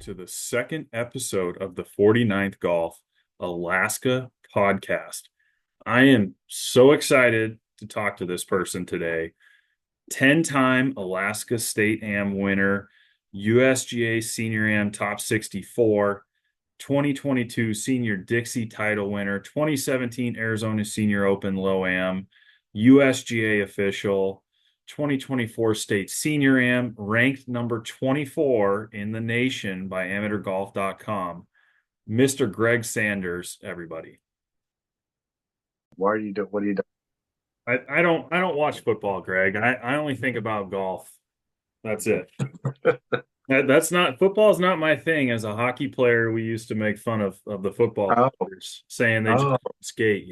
to the second episode of the 49th Golf Alaska podcast. I am so excited to talk to this person today. 10-time Alaska State Am winner, USGA Senior Am Top 64, 2022 Senior Dixie title winner, 2017 Arizona Senior Open Low Am, USGA official, 2024 State Senior Am, ranked number 24 in the nation by amateurgolf.com. Mr. Greg Sanders, everybody. What do you do? I don't watch football, Greg. I only think about golf. That's it. That's not football is not my thing. As a hockey player, we used to make fun of the football Oh, players, saying they just oh, skate.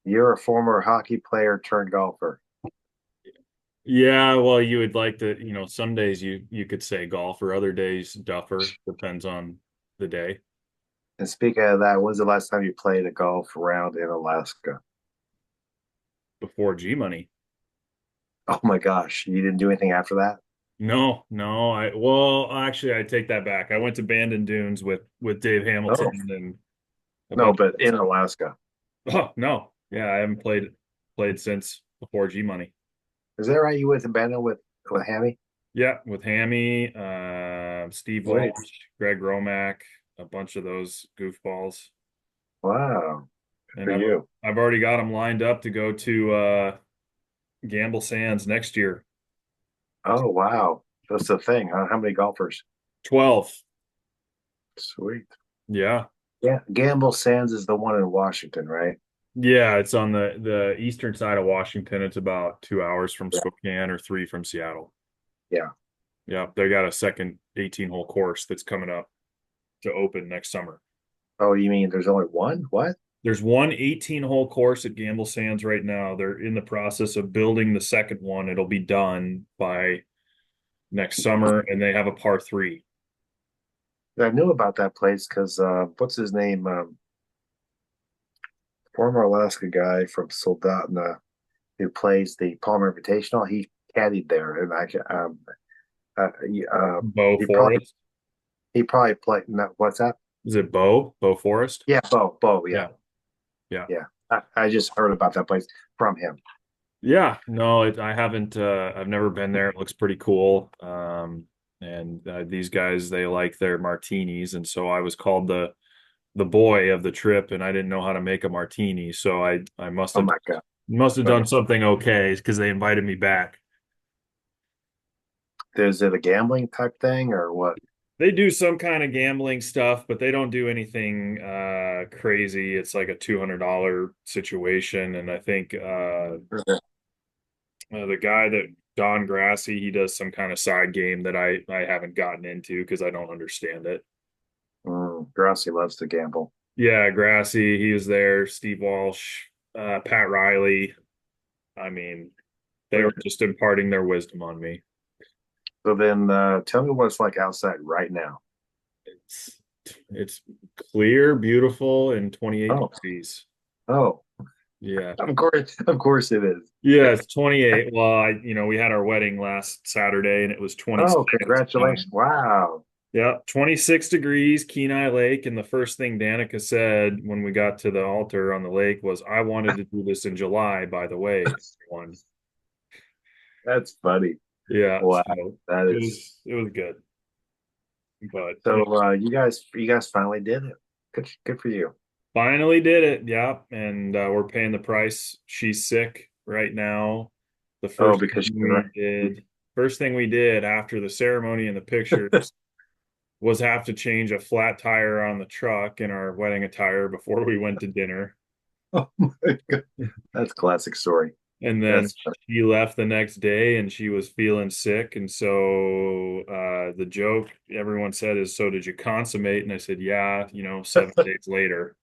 you're a former hockey player turned golfer. Yeah, well, you would like to, some days you could say golfer, other days duffer, depends on the day. And speaking of that, when's the last time you played a golf round in Alaska? Before G Money. Oh my gosh, you didn't do anything after that? No, no, well, actually I take that back. I went to Bandon Dunes with Dave Oh, Hamilton and a no, bunch but of in Alaska. Oh, no. Yeah, I haven't played since before G Money. Is that right? You went to Banda with Hammy? Yeah, with Hammy, Steve Wait, Walsh, Greg Romack, a bunch of those goofballs. wow, good for And you. I've already got them lined up to go to Gamble Sands next year. Oh wow, that's the thing, huh? How many golfers? 12. Sweet. Yeah. Yeah, Gamble Sands is the one in Washington, right? Yeah, it's on the eastern side of Washington. It's about 2 hours from Yeah, Spokane or 3 from Seattle. yeah. Yeah, they got a second 18-hole course that's coming up to open next summer. Oh, you mean there's only one? What? There's one 18-hole course at Gamble Sands right now. They're in the process of building the second one. It'll be done by next summer, and they have a par three. I knew about that place because what's his name? Former Alaska guy from Soldotna who plays the Palmer Invitational. He caddied there, and Bo he probably Forest. he probably played. No, what's that? Is it Bo? Bo Forest? Yeah, Bo. Yeah, Yeah. Yeah. yeah. I just heard about that place from him. Yeah. No, I haven't I've never been there. It looks pretty cool. And these guys, they like their martinis, and so I was called the boy of the trip, and I didn't know how to make a martini, so I must Oh have my god! done Right. something okay because they invited me back. Is it a gambling type thing or what? They do some kind of gambling stuff, but they don't do anything crazy. It's like a $200 situation, and I think the guy that Don Grassy, he does some kind of side game that I haven't gotten into because I don't understand it. Grossi loves to gamble. Yeah, Grassy, he was there. Steve Walsh, Pat Riley. I mean, they were just imparting their wisdom on me. So then, tell me what it's like outside right now. It's it's clear, beautiful, and 28 Oh, degrees. oh, Yeah. of course it is. Yeah, it's 28. Well, we had our wedding last Saturday and it was Oh, 26. congratulations! Wow. Yeah, 26 degrees, Kenai Lake. And the first thing Danica said when we got to the altar on the lake was, I wanted to do this in July, by the way, everyone. That's funny. Yeah, Wow, so that it is was good. But so. You guys finally did it. Good for you. finally did it. Yeah. And we're paying the price. She's sick right now. The Oh, first because thing we did, first thing we did after the ceremony and the pictures was have to change a flat tire on the truck in our wedding attire before we went to dinner. oh my God, that's a classic story. And then That's funny. she left the next day and she was feeling sick. And so the joke everyone said is, so did you consummate? And I said, yeah, 7 days later.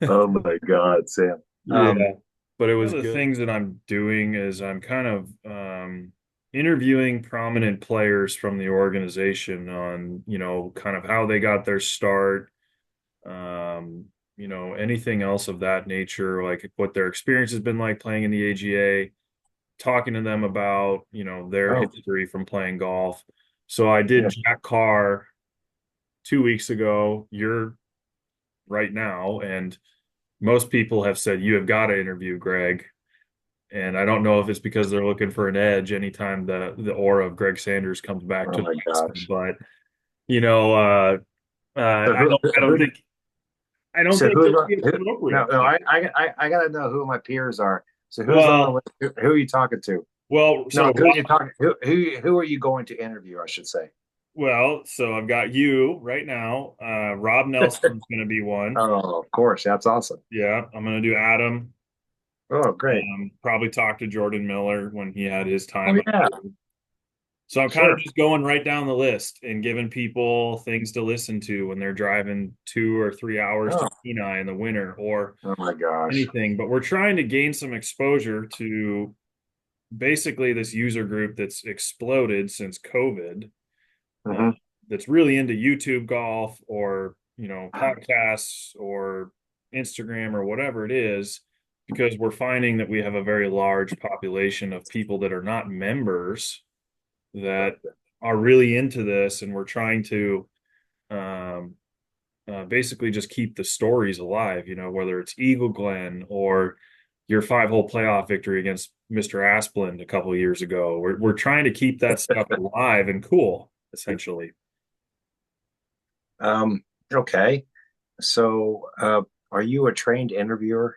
Oh my God, Sam. Yeah. But it One was of the good. things Things that I'm doing is I'm kind of interviewing prominent players from the organization on, kind of how they got their start, anything else of that nature, like what their experience has been like playing in the AGA, talking to them about, their oh, history from playing golf. So I did Yeah. Jack Carr 2 weeks ago. You're right now, and most people have said you have got to interview Greg. And I don't know if it's because they're looking for an edge anytime the aura of Greg Sanders comes back Oh to my Alaska. gosh. But you know, So I don't so think who's it'll on, be who, no, appropriate. no, I gotta know who my peers are. So who's on the Well, list? Who are you talking to? well, No, so who are you talking? Who are you going to interview? I should say. so I've got you right now. Rob Nelson's going to be one. Oh, of course, that's awesome. Yeah, I'm going to do Adam. Oh, great. Probably talk to Jordan Miller when he had his Oh time up yeah, here. So I'm kind of sure. just going right down the list and giving people things to listen to when they're driving 2 or 3 hours to Oh, Kenai in the winter or oh my gosh. anything. But we're trying to gain some exposure to basically this user group that's exploded since COVID, uh, Hmm. that's really into YouTube golf or, podcasts or Instagram or whatever it is, because we're finding that we have a very large population of people that are not members that are really into this, and we're trying to um, basically just keep the stories alive. Whether it's Eagle Glen or your 5-hole playoff victory against Mr. Asplund a couple of years ago. We're trying to keep that stuff alive and cool, essentially. Um, okay. So, are you a trained interviewer?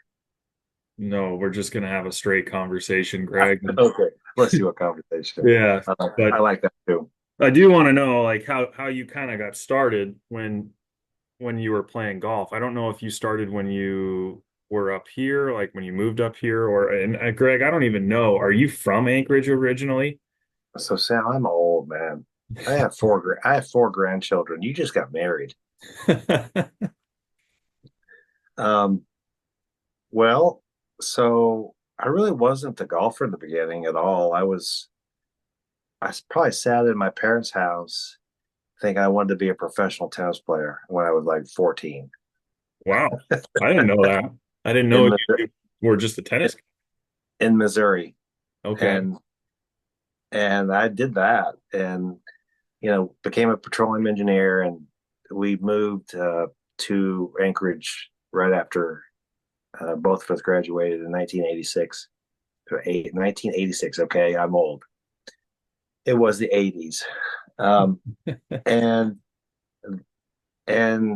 No, we're just gonna have a straight conversation, Greg. Okay, let's do a conversation. Yeah, I but like that too. I do want to know like how you kind of got started when you were playing golf. I don't know if you started when you were up here, like when you moved up here, or and Greg, I don't even know. Are you from Anchorage originally? So, Sam, I'm old man. I have four grandchildren. You just got married. Um, well, so I really wasn't the golfer in the beginning at all. I probably sat in my parents' house thinking I wanted to be a professional tennis player when I was like 14 Wow, I didn't know that. I didn't know in Missouri, you were just a tennis guy. in Missouri. Okay. And I did that and became a petroleum engineer, and we moved to Anchorage right after both of us graduated in 1986. 1986. Okay, I'm old. It was the 80s. Um, and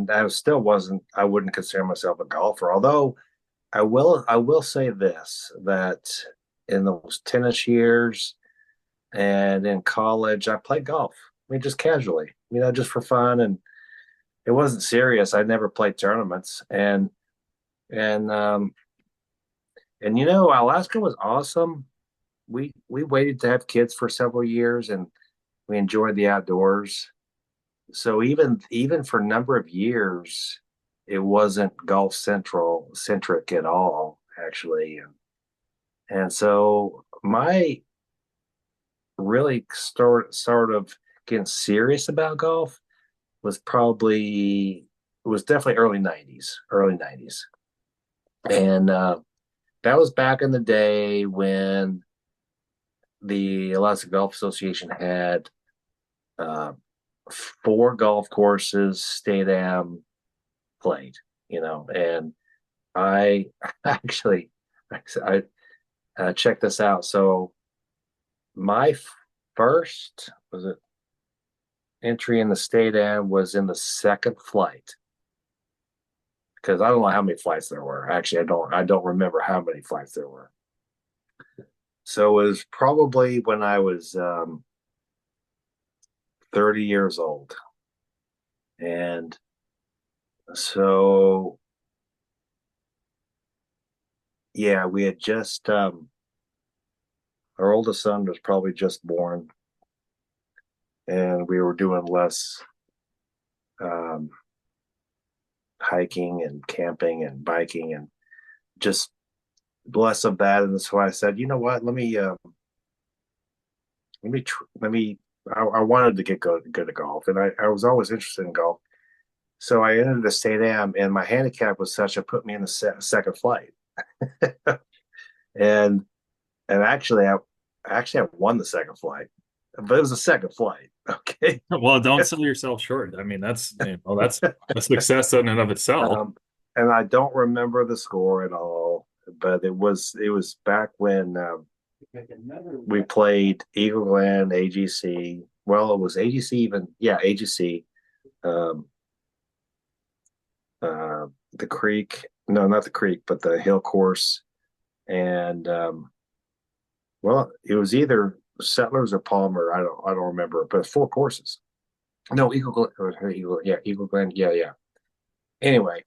I still wasn't, I wouldn't consider myself a golfer, although I will say this, that in those tennis years and in college I played golf. I mean, just casually, just for fun, and it wasn't serious. I never played tournaments, and Alaska was awesome. We waited to have kids for several years, and we enjoyed the outdoors. So even for a number of years, it wasn't golf central centric at all, actually. And so my really sort of getting serious about golf was definitely early 90s. And that was back in the day when the Alaska Golf Association had uh, four golf courses State Am played, and I actually I checked this out. So my first was it entry in the State Am was in the second flight, because I don't know how many flights there were. Actually, I don't remember how many flights there were. So it was probably when I was 30 years old. And so, yeah, we had just, our oldest son was probably just born, and we were doing less um, hiking and camping and biking and just less of that. And so I said, you know what, let me, I wanted to get good at golf, and I was always interested in golf. So I entered the State Am, and my handicap was such it put me in the second flight. and and actually I won the second flight. but it was a second flight. Okay. Well, don't sell yourself short. I mean, that's a success in and of itself. Um, and I don't remember the score at all, but it was back when we played Eagle Glen, AGC. Well, it was AGC even, yeah, AGC. Um, the Creek, no, not the Creek, but the Hill Course, and well, it was either Settlers or Palmer. I don't remember, but 4 courses. No, Eagle Glen, yeah, Eagle Glen, yeah, yeah. Anyway,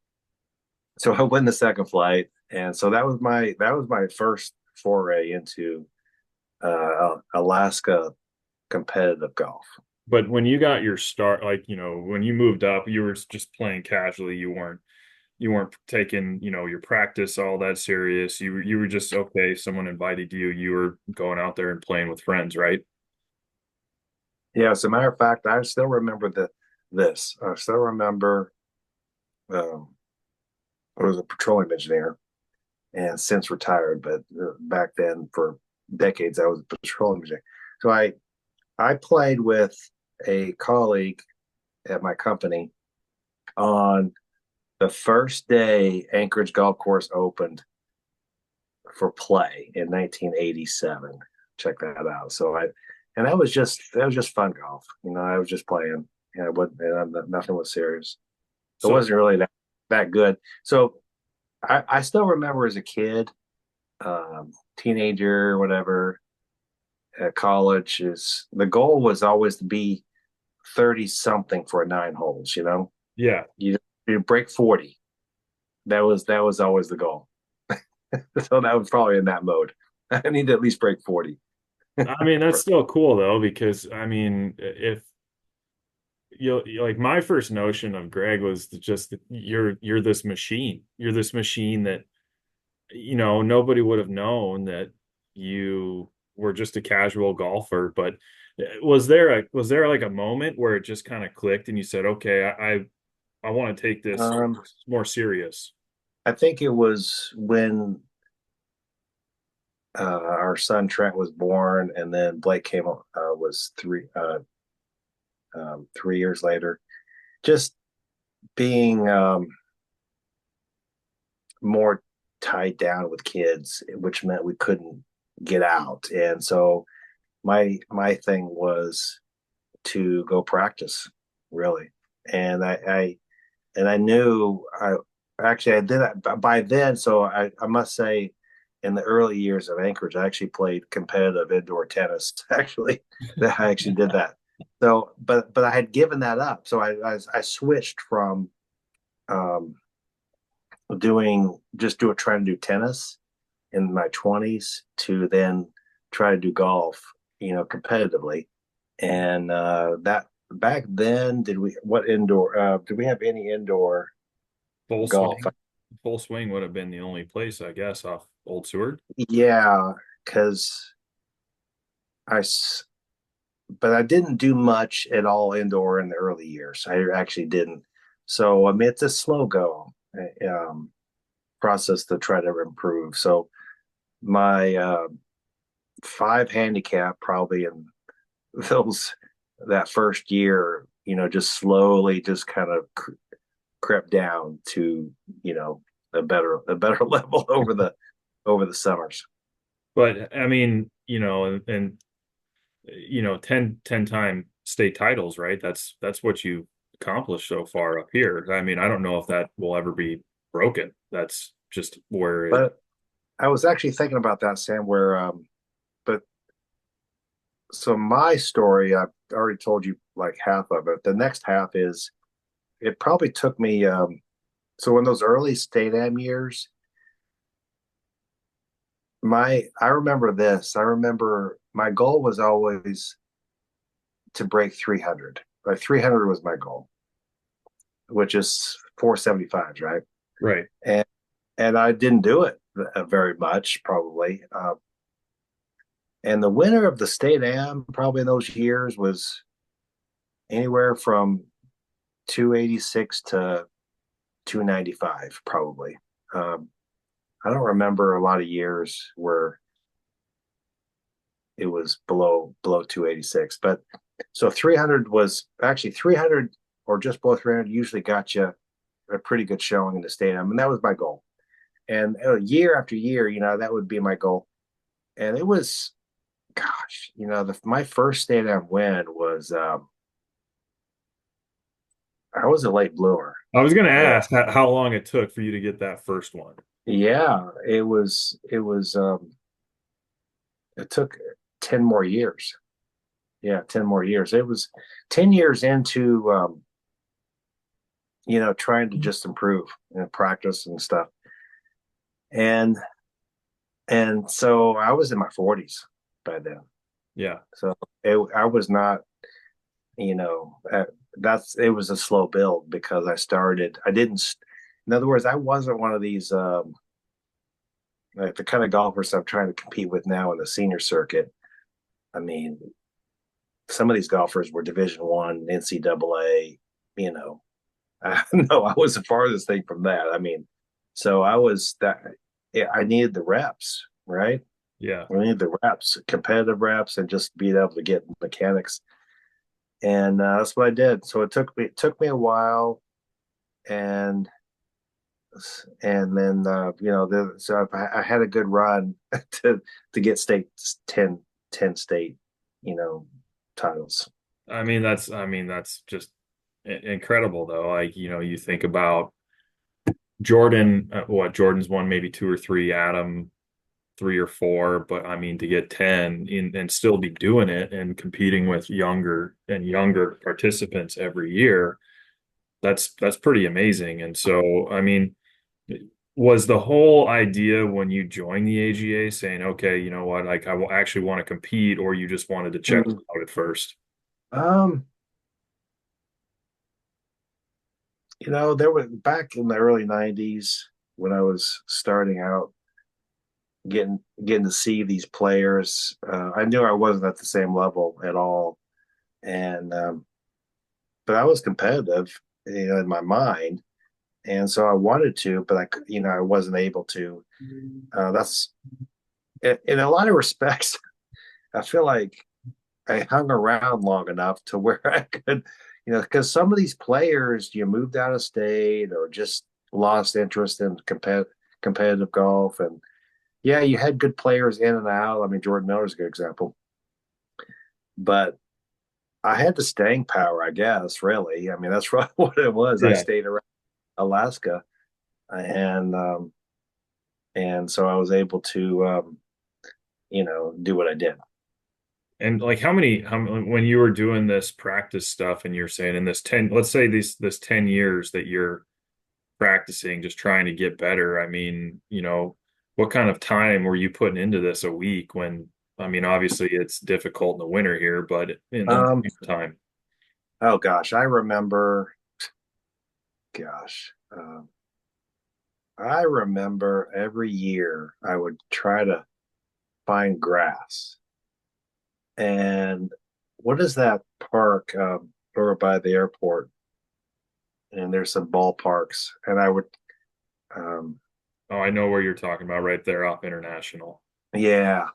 so I win the second flight, and so that was my first foray into Alaska competitive golf. But when you got your start, like, when you moved up, you were just playing casually. You weren't taking, your practice all that serious. You were just okay. Someone invited you. You were going out there and playing with friends, right? Yeah, as a matter of fact, I still remember this. I still remember um, I was a petroleum engineer and since retired, but back then for decades I was a petroleum engineer. So I played with a colleague at my company on the first day Anchorage Golf Course opened for play in 1987. Check that out. And that was just fun golf. I was just playing, and it wasn't and nothing was serious. It So wasn't really that good. So I still remember as a kid, teenager, whatever, at college is the goal was always to be 30 something for 9 holes. yeah, You break 40. That was always the goal. So that was probably in that mode. I need to at least break 40. I mean that's still cool though because I mean if like my first notion of Greg was just that you're this machine. You're this machine that nobody would have known that you were just a casual golfer. But was there like a moment where it just kind of clicked and you said, okay, I want to take this Um, more serious? I think it was when our son Trent was born, and then Blake came was 3 years later. Just being more tied down with kids, which meant we couldn't get out, and so my thing was to go practice, really. And I knew I did that by then. So I must say, in the early years of Anchorage, I actually played competitive indoor tennis. Actually, that I actually did that. So, but I had given that up. So I switched from um, trying to do tennis in my 20s to then try to do golf, competitively. And that back then, did we have any indoor Full golf? swing. Full swing would have been the only place, I guess, off Old Seward. Yeah, because I, but I didn't do much at all indoor in the early years. I actually didn't. So I mean, it's a slow go process to try to improve. So my 5 handicap probably in those that first year, just slowly just kind of crept down to a better level over the summers. But I mean, and 10 time state titles, right? That's what you accomplished so far up here. I mean, I don't know if that will ever be broken. That's just where it. But I was actually thinking about that, Sam. Where but so my story, I've already told you like half of it. The next half is it probably took me. So in those early state am years, I remember this. I remember my goal was always to break 300. Like 300 was my goal, which is 475s, right? Right. And and I didn't do it very much, probably. And the winner of the state am probably in those years was anywhere from 286 to 295, probably. Um, I don't remember a lot of years where it was below 286. But so 300 was actually 300 or just below 300 usually got you a pretty good showing in the state. I mean, that was my goal. And year after year, that would be my goal. And it was, gosh, my first state I win was, I was a late bloomer. I was going to Yeah, ask how long it took for you to get that first one. yeah, it took 10 more years. Yeah, 10 more years. It was 10 years into, trying to just improve and practice and stuff. And, and so I was in my 40s by then. Yeah. So I was not, it was a slow build because I didn't, in other words, I wasn't one of these, like the kind of golfers I'm trying to compete with now in the senior circuit. I mean, some of these golfers were Division 1, NCAA, you know. No, I was the farthest thing from that. I mean, so I was that I needed the reps, right? Yeah. I needed the reps, competitive reps, and just being able to get mechanics. And that's what I did. So it took me a while, and then so I had a good run to get state 10 state, you know, titles. That's just incredible though. Like, you think about Jordan, Jordan's won maybe two or three, Adam three or four, but I mean to get 10 and still be doing it and competing with younger and younger participants every year, that's pretty amazing. And so, I mean, was the whole idea when you joined the AGA saying, okay, you know what, like I will actually want to compete, or you just wanted to check it Mhm. out at first? Um, there were back in the early '90s when I was starting out, getting to see these players. I knew I wasn't at the same level at all, and but I was competitive, in my mind, and so I wanted to, but I wasn't able to. That's in a lot of respects. I feel like I hung around long enough to where I could, because some of these players, you moved out of state or just lost interest in competitive golf, and yeah, you had good players in and out. I mean, Jordan Miller's a good example, but I had the staying power, I guess. Really, I mean, that's really what it was. I Yeah. stayed around Alaska, and so I was able to, do what I did. And like when you were doing this practice stuff and you're saying in this 10, let's say this 10 years that you're practicing, just trying to get better. I mean, what kind of time were you putting into this a week when, I mean, obviously it's difficult in the winter here, but in the Um, time. oh gosh, I remember. Gosh, I remember every year I would try to find grass. And what is that park over by the airport? And there's some ballparks, and I would, um, Oh, I know where you're talking about right there off International. yeah,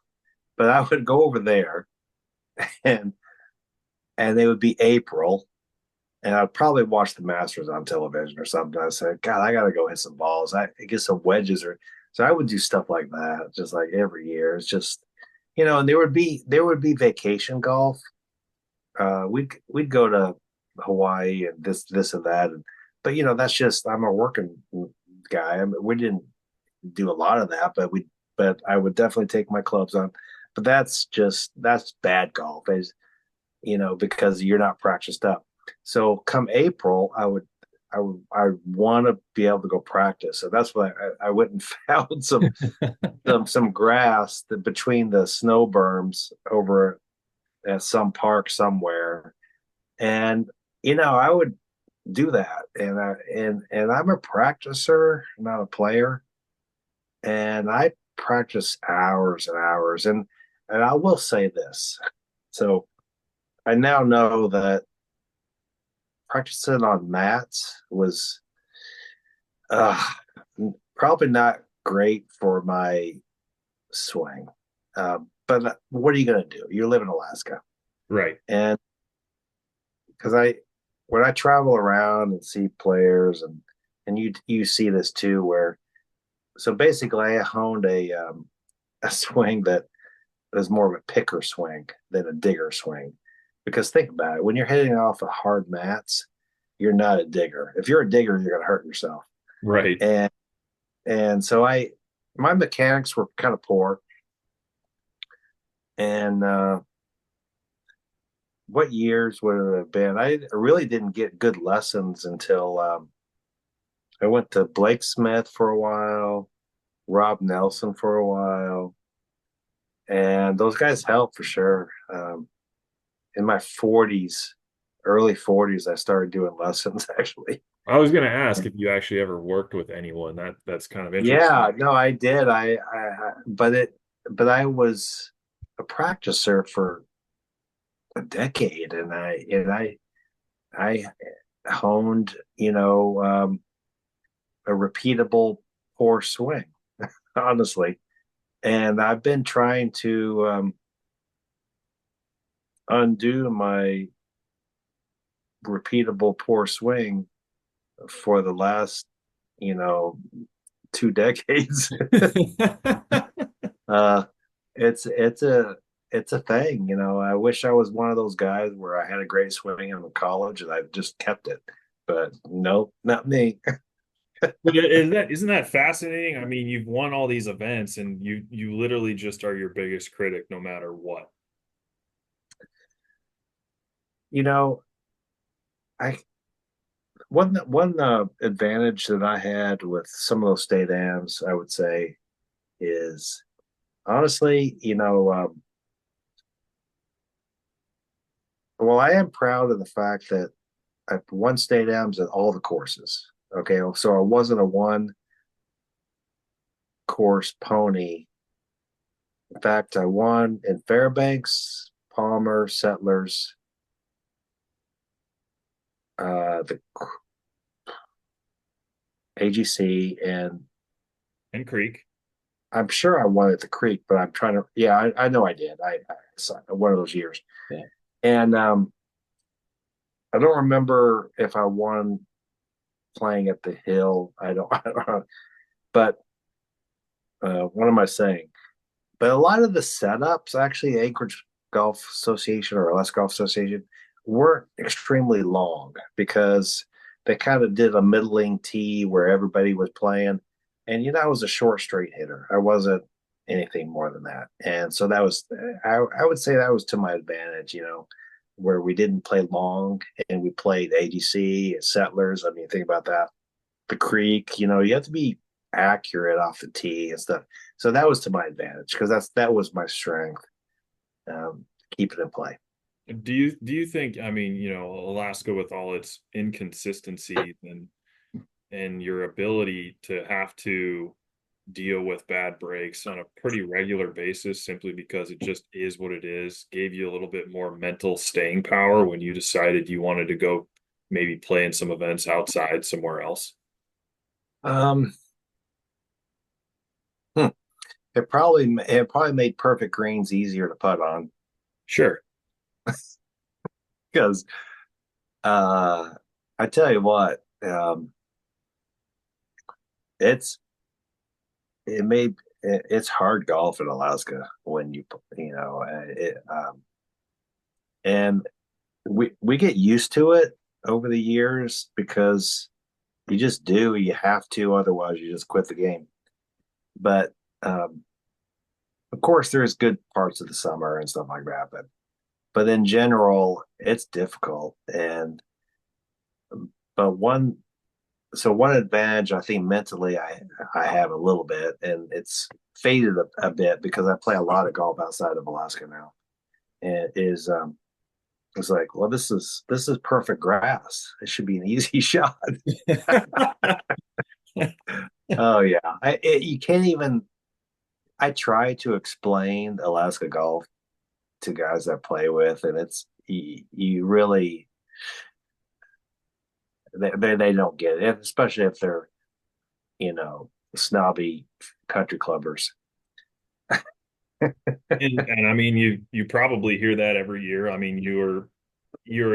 but I would go over there, and they would be April, and I'd probably watch the Masters on television or something. I said, God, I gotta go hit some balls. I get some wedges, or so I would do stuff like that, just like every year. It's just, and there would be vacation golf. We'd go to Hawaii and this and that, but that's just I'm a working guy. I mean, we didn't do a lot of that, but I would definitely take my clubs on. But that's bad golf, is because you're not practiced up. So come April, I want to be able to go practice. So that's why I went and found some grass between the snow berms over at some park somewhere, and I would do that. And I'm a practicer, not a player, and I practice hours and hours. And I will say this. So I now know that practicing on mats was uh, probably not great for my swing. but what are you going to do? You live in Alaska, Right. and because when I travel around and see players, and you see this too, where so basically I honed a swing that is more of a picker swing than a digger swing. Because think about it, when you're hitting off of hard mats, you're not a digger. If you're a digger, you're going to hurt yourself. Right. And so my mechanics were kind of poor. And what years would it have been? I really didn't get good lessons until I went to Blake Smith for a while, Rob Nelson for a while, and those guys helped for sure. In my 40s, early 40s, I started doing lessons actually. I was going to ask if you actually ever worked with anyone. That's kind of Yeah, interesting. no, I did. But I was a practicer for a decade, and I honed, a repeatable poor swing, honestly. And I've been trying to undo my repeatable poor swing for the last, you know, 2 decades. uh, it's a thing, I wish I was one of those guys where I had a great swing in college and I just kept it, but no, not me. But isn't that fascinating? I mean, you've won all these events and you literally just are your biggest critic no matter what. You know, I one advantage that I had with some of those state ams, I would say, is honestly, well, I am proud of the fact that I've won state ams at all the courses. Okay, so I wasn't a one course pony. In fact, I won in Fairbanks, Palmer, Settlers, the AGC, and And Creek. I'm sure I won at the Creek, but I'm trying to. Yeah, I know I did. One of those years, Yeah. and I don't remember if I won playing at the Hill. I don't. I don't know. But what am I saying? But a lot of the setups, actually, Anchorage Golf Association or Alaska Golf Association, weren't extremely long because they kind of did a middling tee where everybody was playing. And, I was a short straight hitter. I wasn't anything more than that. And so I would say that was to my advantage, where we didn't play long and we played AGC and Settlers. I mean, think about that. The Creek, you have to be accurate off the tee and stuff. So that was to my advantage because that was my strength. Keep it in play. Do you think, I mean, Alaska with all its inconsistencies and your ability to have to deal with bad breaks on a pretty regular basis simply because it just is what it is, gave you a little bit more mental staying power when you decided you wanted to go maybe play in some events outside somewhere else? Um, hmm. It probably made perfect greens easier to putt on Sure. because uh, I tell you what, it's it made it's hard golf in Alaska when and we get used to it over the years because you just do. You have to, otherwise you just quit the game. But um, of course, there's good parts of the summer and stuff like that. But in general, it's difficult. And but one advantage I think mentally I have a little bit, and it's faded a bit because I play a lot of golf outside of Alaska now. And is it's like, well, this is perfect grass. It should be an easy shot. Oh yeah, you can't even. I try to explain Alaska golf to guys that play with, and it's you really they don't get it, especially if they're snobby country clubbers. And I mean, you probably hear that every year. I mean, you're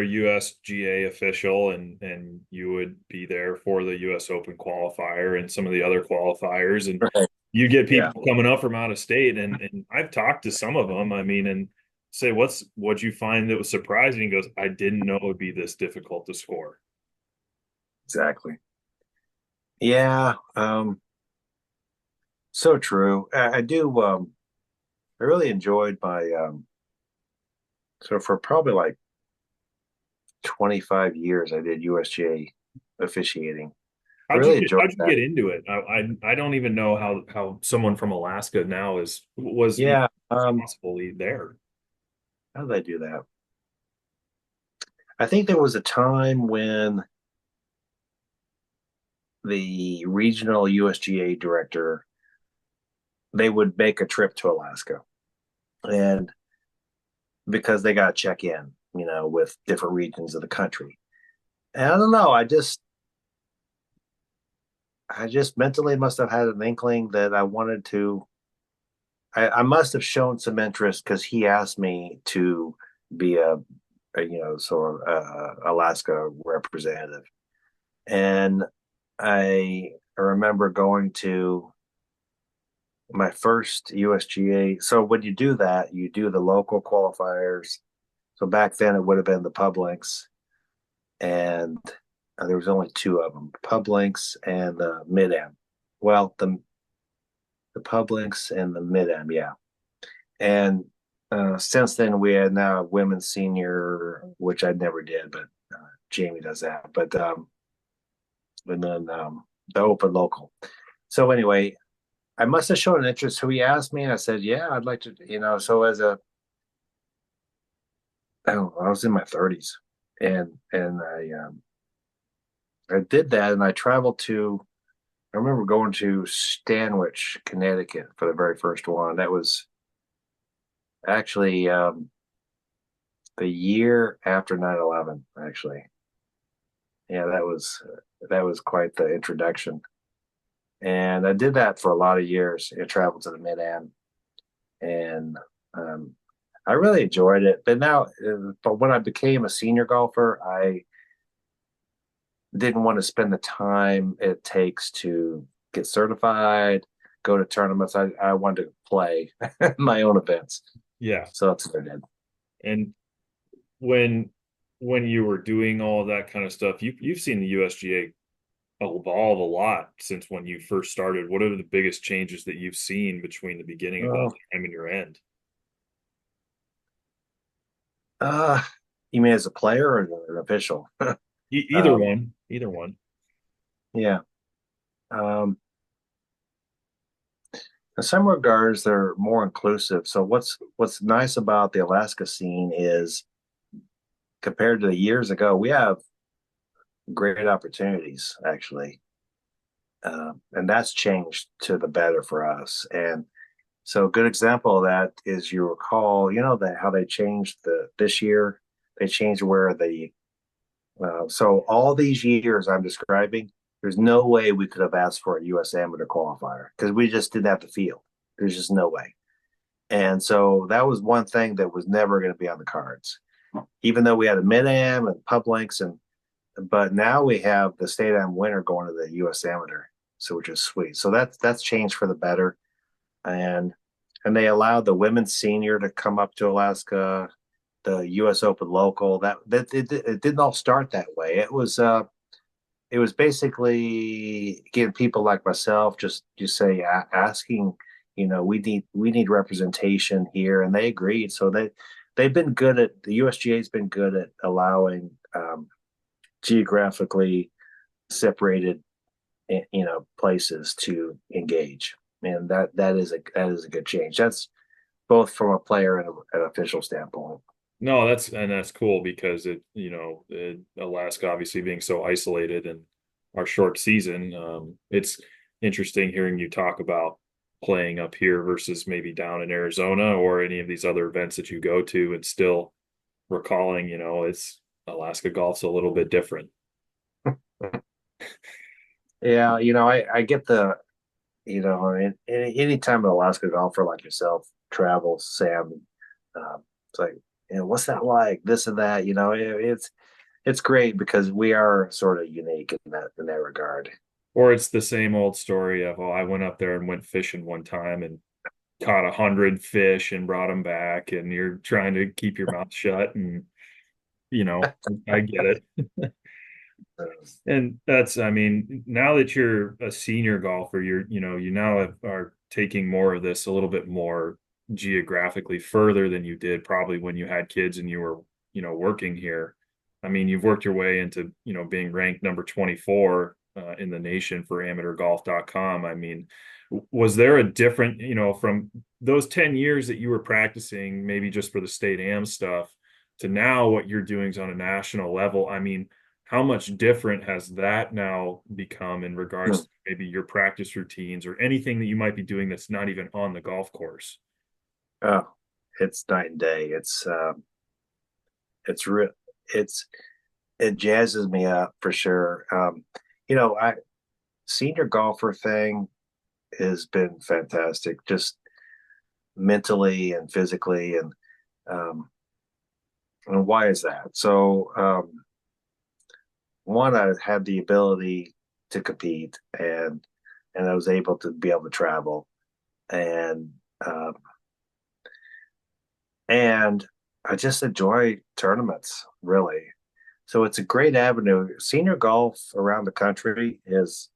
a USGA official, and you would be there for the US Open qualifier and some of the other qualifiers, and Right. you get Yeah, people coming up from out of state, and I've talked to some of them. I mean, and say, what'd you find that was surprising? He goes, I didn't know it would be this difficult to score. exactly. Yeah, so true. I do. I really enjoyed my so for probably like 25 years, I did USGA officiating. I really enjoyed How'd you that. get into it? I don't even know how someone from Alaska now was even Yeah. possibly there. How did I do that? I think there was a time when the regional USGA director, they would make a trip to Alaska, and because they got to check in, with different regions of the country. And I don't know, I just mentally must have had an inkling that I wanted to. I must have shown some interest because he asked me to be sort of Alaska representative, and I remember going to my first USGA. So when you do that, you do the local qualifiers. So back then it would have been the pub links, and there was only two of them: pub links and the mid am. Well, the pub links and the mid am, yeah. And since then, we had now women's senior, which I never did, but Jamie does that. But and then the open local. So anyway, I must have shown an interest. So he asked me, and I said, "Yeah, I'd like to." So as I was in my 30s, and I did that, and I traveled to. I remember going to Stanwich, Connecticut, for the very first one. That was actually the year after 9/11. Actually, yeah, that was quite the introduction. And I did that for a lot of years. I traveled to the Mid Am, and um, I really enjoyed it. But when I became a senior golfer, I didn't want to spend the time it takes to get certified, go to tournaments. I wanted to play my own events, Yeah. so that's what I did. And when when you were doing all that kind of stuff, you've seen the USGA evolve a lot since when you first started. What are the biggest changes that you've seen between the beginning of that Oh, time and your end? uh, you mean as a player or an official? Either um, one, either one. yeah. Um, in some regards, they're more inclusive. So what's nice about the Alaska scene is compared to the years ago, we have great opportunities actually, and that's changed to the better for us. And so a good example of that is you recall, that how they changed this year. They changed where so all these years I'm describing, there's no way we could have asked for a U.S. amateur qualifier because we just didn't have the field. There's just no way. And so that was one thing that was never going to be on the cards, even though we had a mid am and pub links, but now we have the state am winner going to the U.S. amateur, so which is sweet. So that's changed for the better, and they allowed the women's senior to come up to Alaska, the U.S. Open local. It didn't all start that way. It was basically getting people like myself just say asking, we need representation here, and they agreed. So they've been good at the USGA has been good at allowing geographically separated places to engage, and that is a good change. That's both from a player and an official standpoint. No, that's cool because Alaska obviously being so isolated and our short season, it's interesting hearing you talk about playing up here versus maybe down in Arizona or any of these other events that you go to and still recalling, it's Alaska golf's a little bit different. Yeah, I get the, anytime an Alaska golfer like yourself travel, Sam. It's like, what's that like? This and that. It's great because we are sort of unique in that regard. Or it's the same old story of, oh, I went up there and went fishing one time and caught 100 fish and brought them back, and you're trying to keep your mouth shut, and you know, I get it. Uh, And that's, I mean, now that you're a senior golfer, you now are taking more of this a little bit more geographically further than you did probably when you had kids and you were, working here. I mean, you've worked your way into, being ranked number 24 in the nation for amateurgolf.com. I mean, was there a different, from those 10 years that you were practicing, maybe just for the state am stuff, to now what you're doing is on a national level? I mean, how much different has that now become in regards to maybe your practice routines or anything that you might be doing that's not even on the golf course? oh, it's night and day. It's real. It's it jazzes me up for sure. I senior golfer thing has been fantastic, just mentally and physically, and why is that? So, one, I had the ability to compete, and I was able to be able to travel, and um, and I just enjoy tournaments really. So it's a great avenue. Senior golf around the country has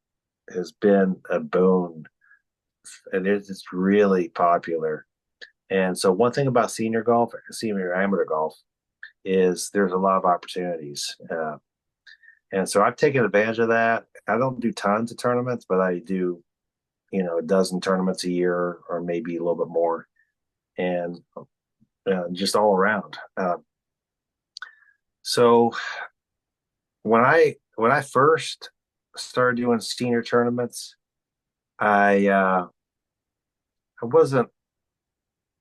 been a boon, and it's really popular. And so one thing about senior amateur golf, is there's a lot of opportunities. And so I've taken advantage of that. I don't do tons of tournaments, but I do, a dozen tournaments a year or maybe a little bit more, and just all around. So when I first started doing senior tournaments, I wasn't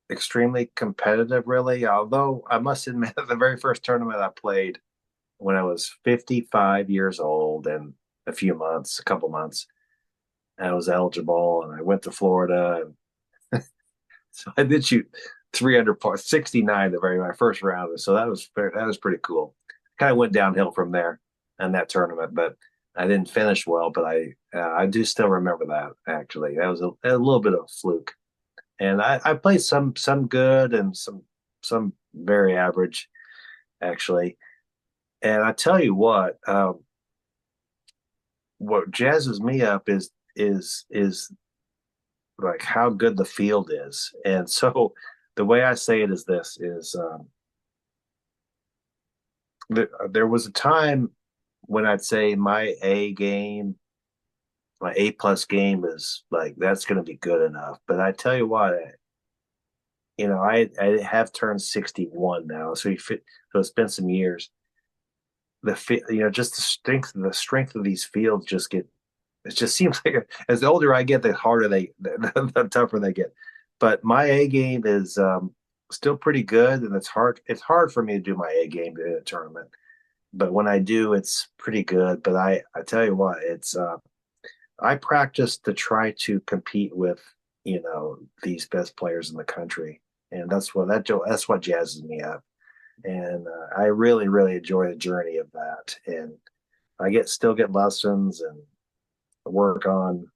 extremely competitive really. Although I must admit, the very first tournament I played when I was 55 years old and a couple months, I was eligible, and I went to Florida. And so I did shoot 300 par 69 the very my first round. So that was pretty cool. Kind of went downhill from there in that tournament, but I didn't finish well. But I do still remember that actually. That was a little bit of a fluke. And I played some good and some very average actually. And I tell you what jazzes me up is like how good the field is. And so the way I say it is this is there was a time when I'd say my A plus game is like that's going to be good enough. But I tell you what, I have turned 61 now, so so it's been some years. Just the strength of these fields it just seems like as the older I get, the harder the tougher they get. But my A game is still pretty good, and it's hard for me to do my A game in a tournament. But when I do, it's pretty good. But I tell you what, it's I practice to try to compete with these best players in the country, and that's what jazzes me up. And I really really enjoy the journey of that. And I still get lessons and work on,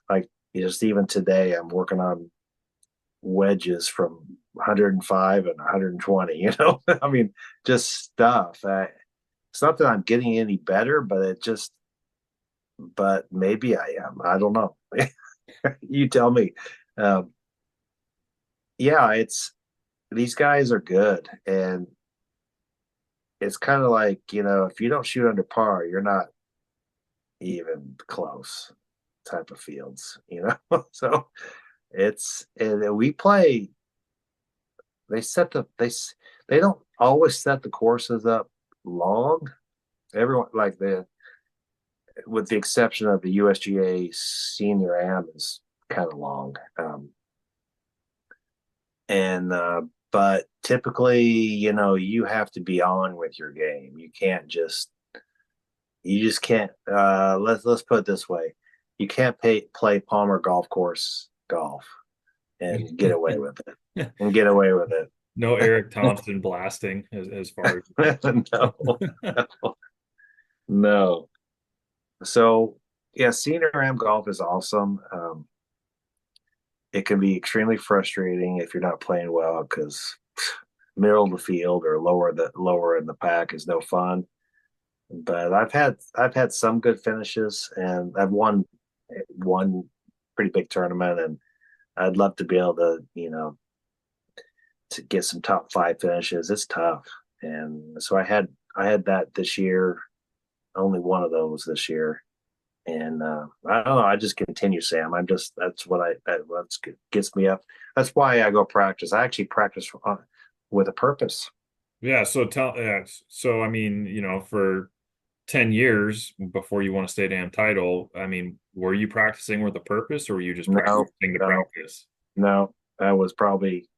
like, just even today I'm working on wedges from 105 and 120. I mean, just stuff. It's not that I'm getting any better, but maybe I am. I don't know. You tell me. um, yeah, it's these guys are good, and it's kind of like, if you don't shoot under par, you're not even close type of fields. So and we play. They set they don't always set the courses up long. Everyone, like, with the exception of the USGA Senior Am, is kind of long. And but typically, you have to be on with your game. You just can't. Let's put it this way: you can't play Palmer Golf Course golf and get away with it. And get away with No Eric Thompson blasting as far it. No, as no, no. So yeah, senior am golf is awesome. It can be extremely frustrating if you're not playing well because middle of the field or lower in the pack is no fun. But I've had some good finishes, and I've won one pretty big tournament, and I'd love to be able to to get some top five finishes. It's tough, and so I had that this year, only one of those this year, and I don't know. I just continue, Sam. I'm just that's what that's gets me up. That's why I go practice. I actually practice with a purpose. yeah. So I mean, for 10 years before you won a state am title, I mean, were you practicing with a purpose or were you just No, practicing to no, practice? no. That was probably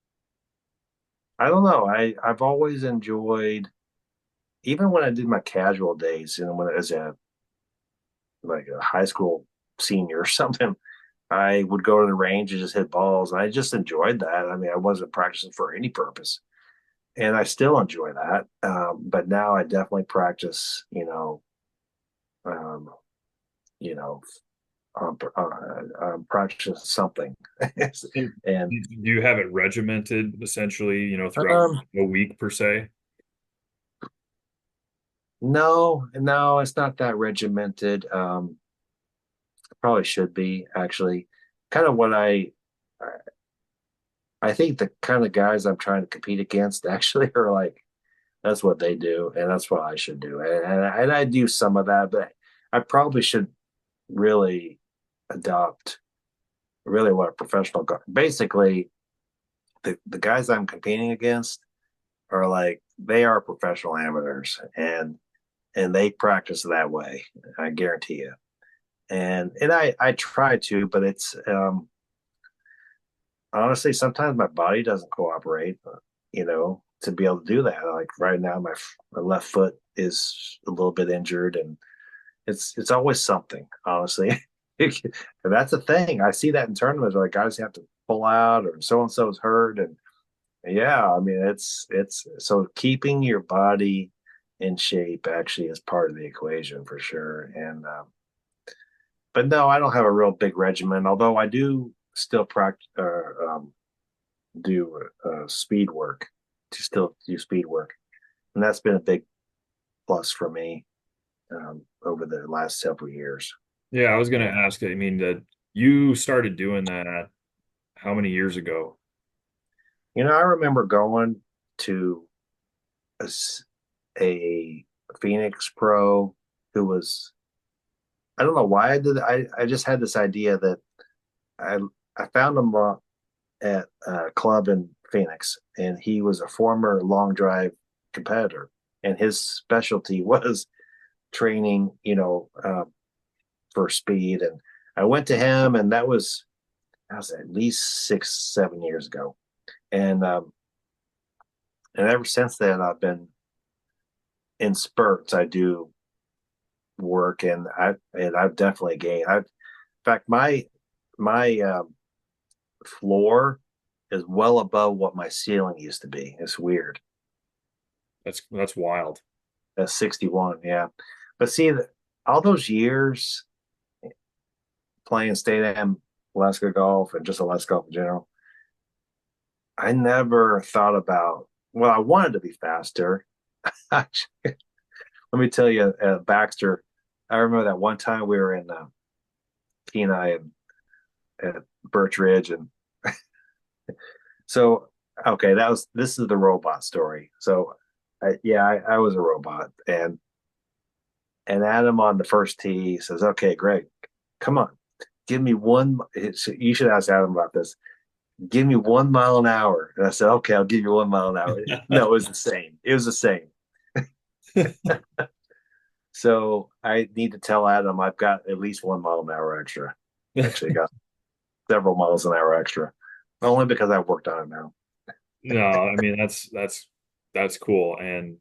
I don't know. I've always enjoyed even when I did my casual days, when I was a high school senior or something. I would go to the range and just hit balls. And I just enjoyed that. I mean, I wasn't practicing for any purpose, and I still enjoy that. But now I definitely practice, um, you know, practice something, And and do you have it regimented essentially, throughout um, a week per se? no, no, it's not that regimented. Probably should be actually. Kind of what I think the kind of guys I'm trying to compete against actually are like that's what they do, and that's what I should do, and I do some of that, but I probably should really adopt really what a professional basically the guys I'm competing against are like they are professional amateurs and they practice that way. I guarantee you. And I try to, but it's honestly sometimes my body doesn't cooperate, to be able to do that. Like right now, my left foot is a little bit injured, and it's always something. Honestly, and that's a thing. I see that in tournaments where like guys have to pull out, or so and so is hurt, and yeah, I mean it's so keeping your body in shape actually is part of the equation for sure. And but no, I don't have a real big regimen. Although I do still practice do speed work to still do speed work, and that's been a big plus for me over the last several years. Yeah, I was going to And ask, I mean, that you started doing that how many years ago? I remember going to a, a Phoenix pro who was I don't know why I did it. I just had this idea that I I found him at a club in Phoenix, and he was a former long drive competitor, and his specialty was training, for speed. And I went to him, and that was at least 6, 7 years ago, and ever since then I've been in spurts. I do work, and I've definitely gained. In fact, my floor is well above what my ceiling used to be. It's weird. That's wild. That's 61, yeah. But see, all those years playing state am Alaska golf and just Alaska golf in general, I never thought about. Well, I wanted to be faster. Let me tell you, Baxter. I remember that one time we were in Kenai and at Birch Ridge, and so okay, this is the robot story. So, yeah, I was a robot, and Adam on the first tee says, "Okay, Greg, come on, give me one." You should ask Adam about this. Give me 1 mile an hour, and I said, "Okay, I'll give you 1 mile an hour." No, it was the same. It was the same. So I need to tell Adam I've got at least 1 mile an hour extra. Actually, got several miles an hour extra, only because I've worked on it now. No, I mean that's cool. And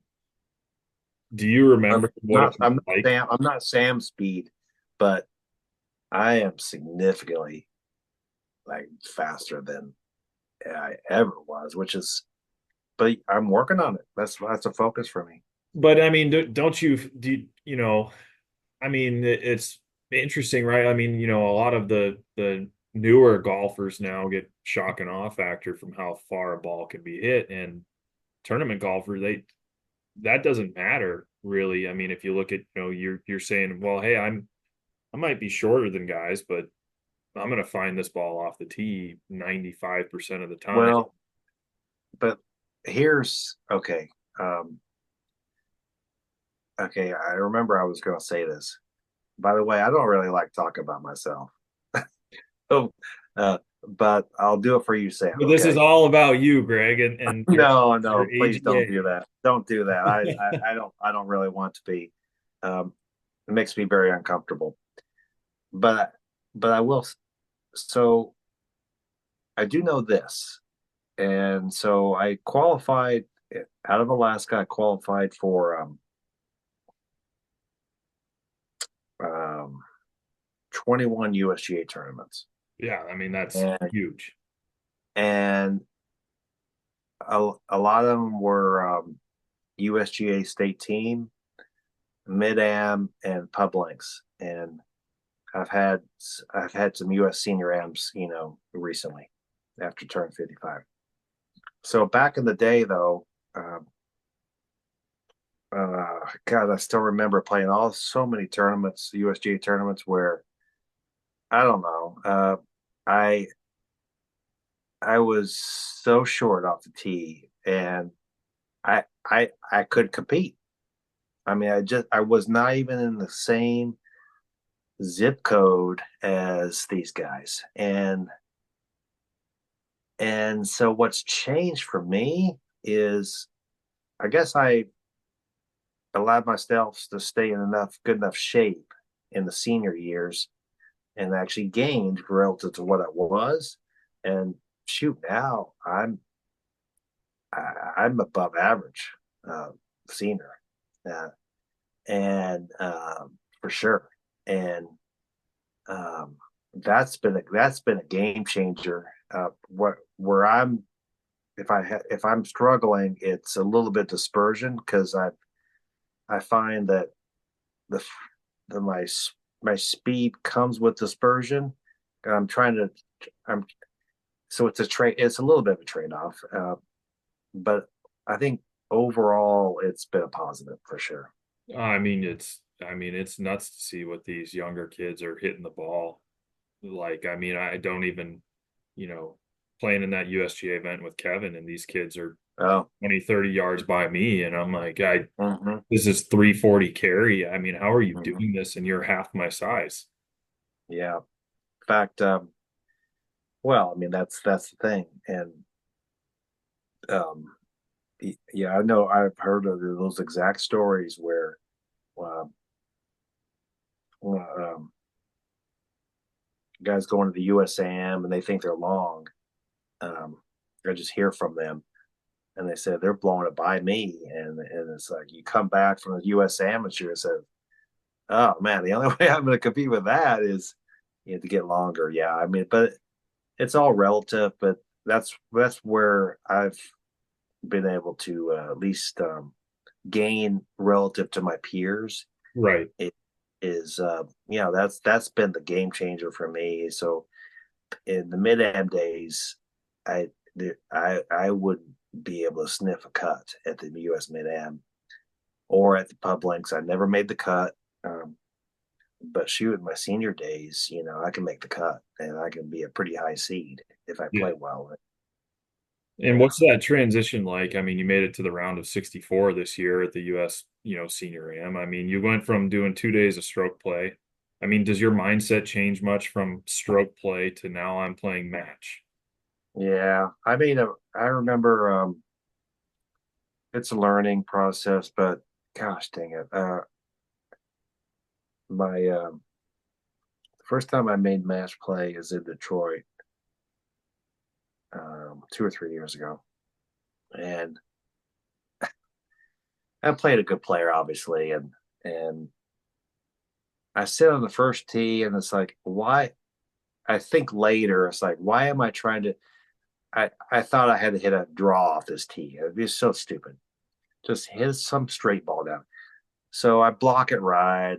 do you remember what it was I'm not like? Sam. I'm not Sam speed, but I am significantly like faster than. I ever was, but I'm working on it. That's a focus for me. But I mean, don't you do you know? I mean, it's interesting, right? I mean, a lot of the newer golfers now get shock and awe factor from how far a ball can be hit, and tournament golfers, that doesn't matter really. I mean, if you look at, you're saying, well, hey, I might be shorter than guys, but I'm going to find this ball off the tee 95% of the time. Well, but here's okay. Um, okay, I remember I was going to say this. By the way, I don't really like talking about myself. Oh, but I'll do it for you, Sam. But this is Okay. all about you, Greg, and No, your no, please don't do AGA. that. Don't do that. I don't really want to be. It makes me very uncomfortable. But but I will. So I do know this, and so I qualified out of Alaska. I qualified for um, 21 USGA tournaments, Yeah, I mean, that's and huge. and a lot of them were USGA state team, mid am, and pub links. And I've had I've had some US senior AMs, recently after turn 55. So back in the day, though, God, I still remember playing so many tournaments, USGA tournaments, where I don't know, I I was so short off the tee, and I could compete. I mean, I was not even in the same zip code as these guys, and so what's changed for me is I guess I allowed myself to stay in good enough shape in the senior years and actually gained relative to what I was. And shoot, now I'm above average uh, senior, uh, and for sure. And um, that's been a game changer. Where I'm if I'm struggling, it's a little bit dispersion because I find that the the my speed comes with dispersion. I'm trying to I'm so it's a trade. It's a little bit of a trade off, but I think overall it's been a positive for sure. I mean, it's nuts to see what these younger kids are hitting the ball. Like, I mean, I don't even, you know, playing in that USGA event with Kevin, and these kids are Oh, 20, 30 yards by me, and I'm like, mm-hmm, this is 340 carry. I mean, how are you mm-hmm. doing this and you're half my size? Yeah. In fact, well, I mean that's the thing, and um, yeah, I know I've heard of those exact stories where uh, um, guys going to the USAM and they think they're long. Um, I just hear from them, and they said they're blowing it by me, and it's like you come back from the U.S. Amateur and said, "Oh man, the only way I'm going to compete with that is to get longer." Yeah, I mean, but it's all relative. But that's where I've been able to at least gain relative to my peers. Right. It is, that's been the game changer for me. So in the mid am days, I I wouldn't be able to sniff a cut at the U.S. mid am or at the pub links. I never made the cut. But shoot, in my senior days, I can make the cut and I can be a pretty high seed if I Yeah. play well. And Yeah. what's that transition like? I mean, you made it to the round of 64 this year at the US, senior am. I mean, you went from doing 2 days of stroke play. I mean, does your mindset change much from stroke play to now I'm playing match? Yeah. I mean, I remember it's a learning process, but gosh dang it. My first time I made match play is in Detroit 2 or 3 years ago. And I played a good player, obviously. And I sit on the first tee, and it's like, why? I think later, it's like, why am I trying to? I thought I had to hit a draw off this tee. It was so stupid. Just hit some straight ball down. So I block it right.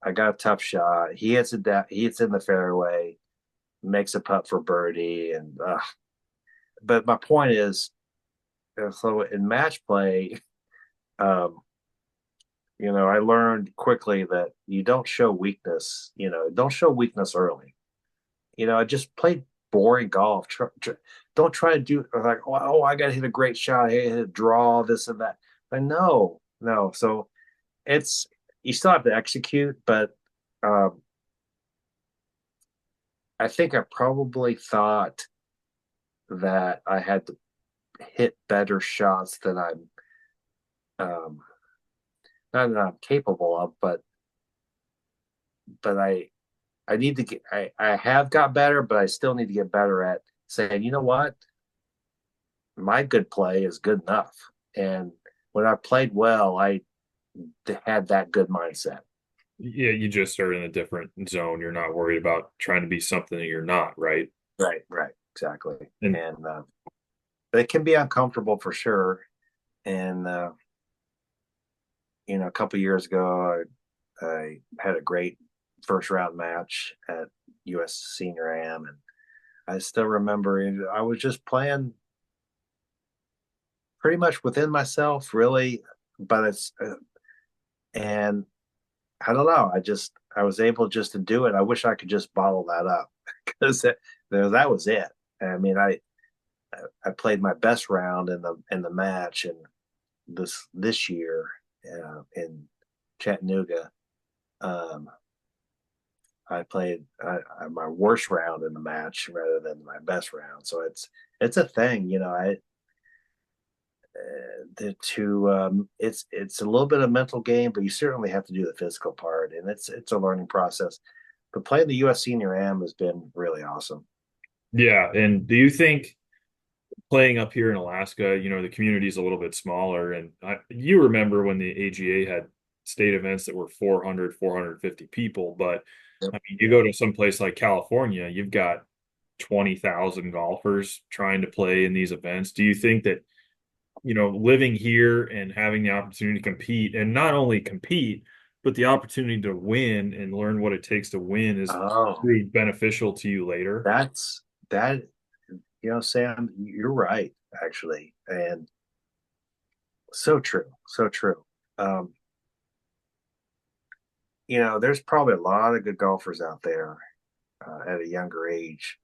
I got a tough shot. He hits it down. He hits it in the fairway, makes a putt for birdie, and but my point is, so in match play, um, I learned quickly that you don't show weakness. Don't show weakness early. I just played boring golf. Don't try to do like, oh, I got to hit a great shot, hit a draw, this and that. But no, no. So it's you still have to execute, but um, I think I probably thought that I had to hit better shots than I'm um, not that I'm capable of, but I need to get I have got better, but I still need to get better at saying, you know what, my good play is good enough. And when I played well, I had that good mindset. Yeah, you just are in a different zone. You're not worried about trying to be something that you're not, right? Right, right, exactly. And And it can be uncomfortable for sure. And a couple years ago, I had a great first round match at US Senior Am, and I still remember I was just playing pretty much within myself, really. But and I don't know. I was able just to do it. I wish I could just bottle that up because that was it. I mean, I played my best round in the match, and this year in Chattanooga, um, I played my worst round in the match rather than my best round. So it's a thing, I it's a little bit of mental game, but you certainly have to do the physical part, and it's a learning process. But playing the U.S. Senior Am has been really awesome. yeah, and do you think playing up here in Alaska, the community is a little bit smaller, and you remember when the AGA had state events that were 400, 450 people, but Yep. I mean, you Yep. go to some place like California, you've got 20,000 golfers trying to play in these events. Do you think that, living here and having the opportunity to compete and not only compete, but the opportunity to win and learn what it takes to win is Oh, really beneficial to you later? that's that. Sam, you're right, actually, and so true, so true. Um, there's probably a lot of good golfers out there at a younger age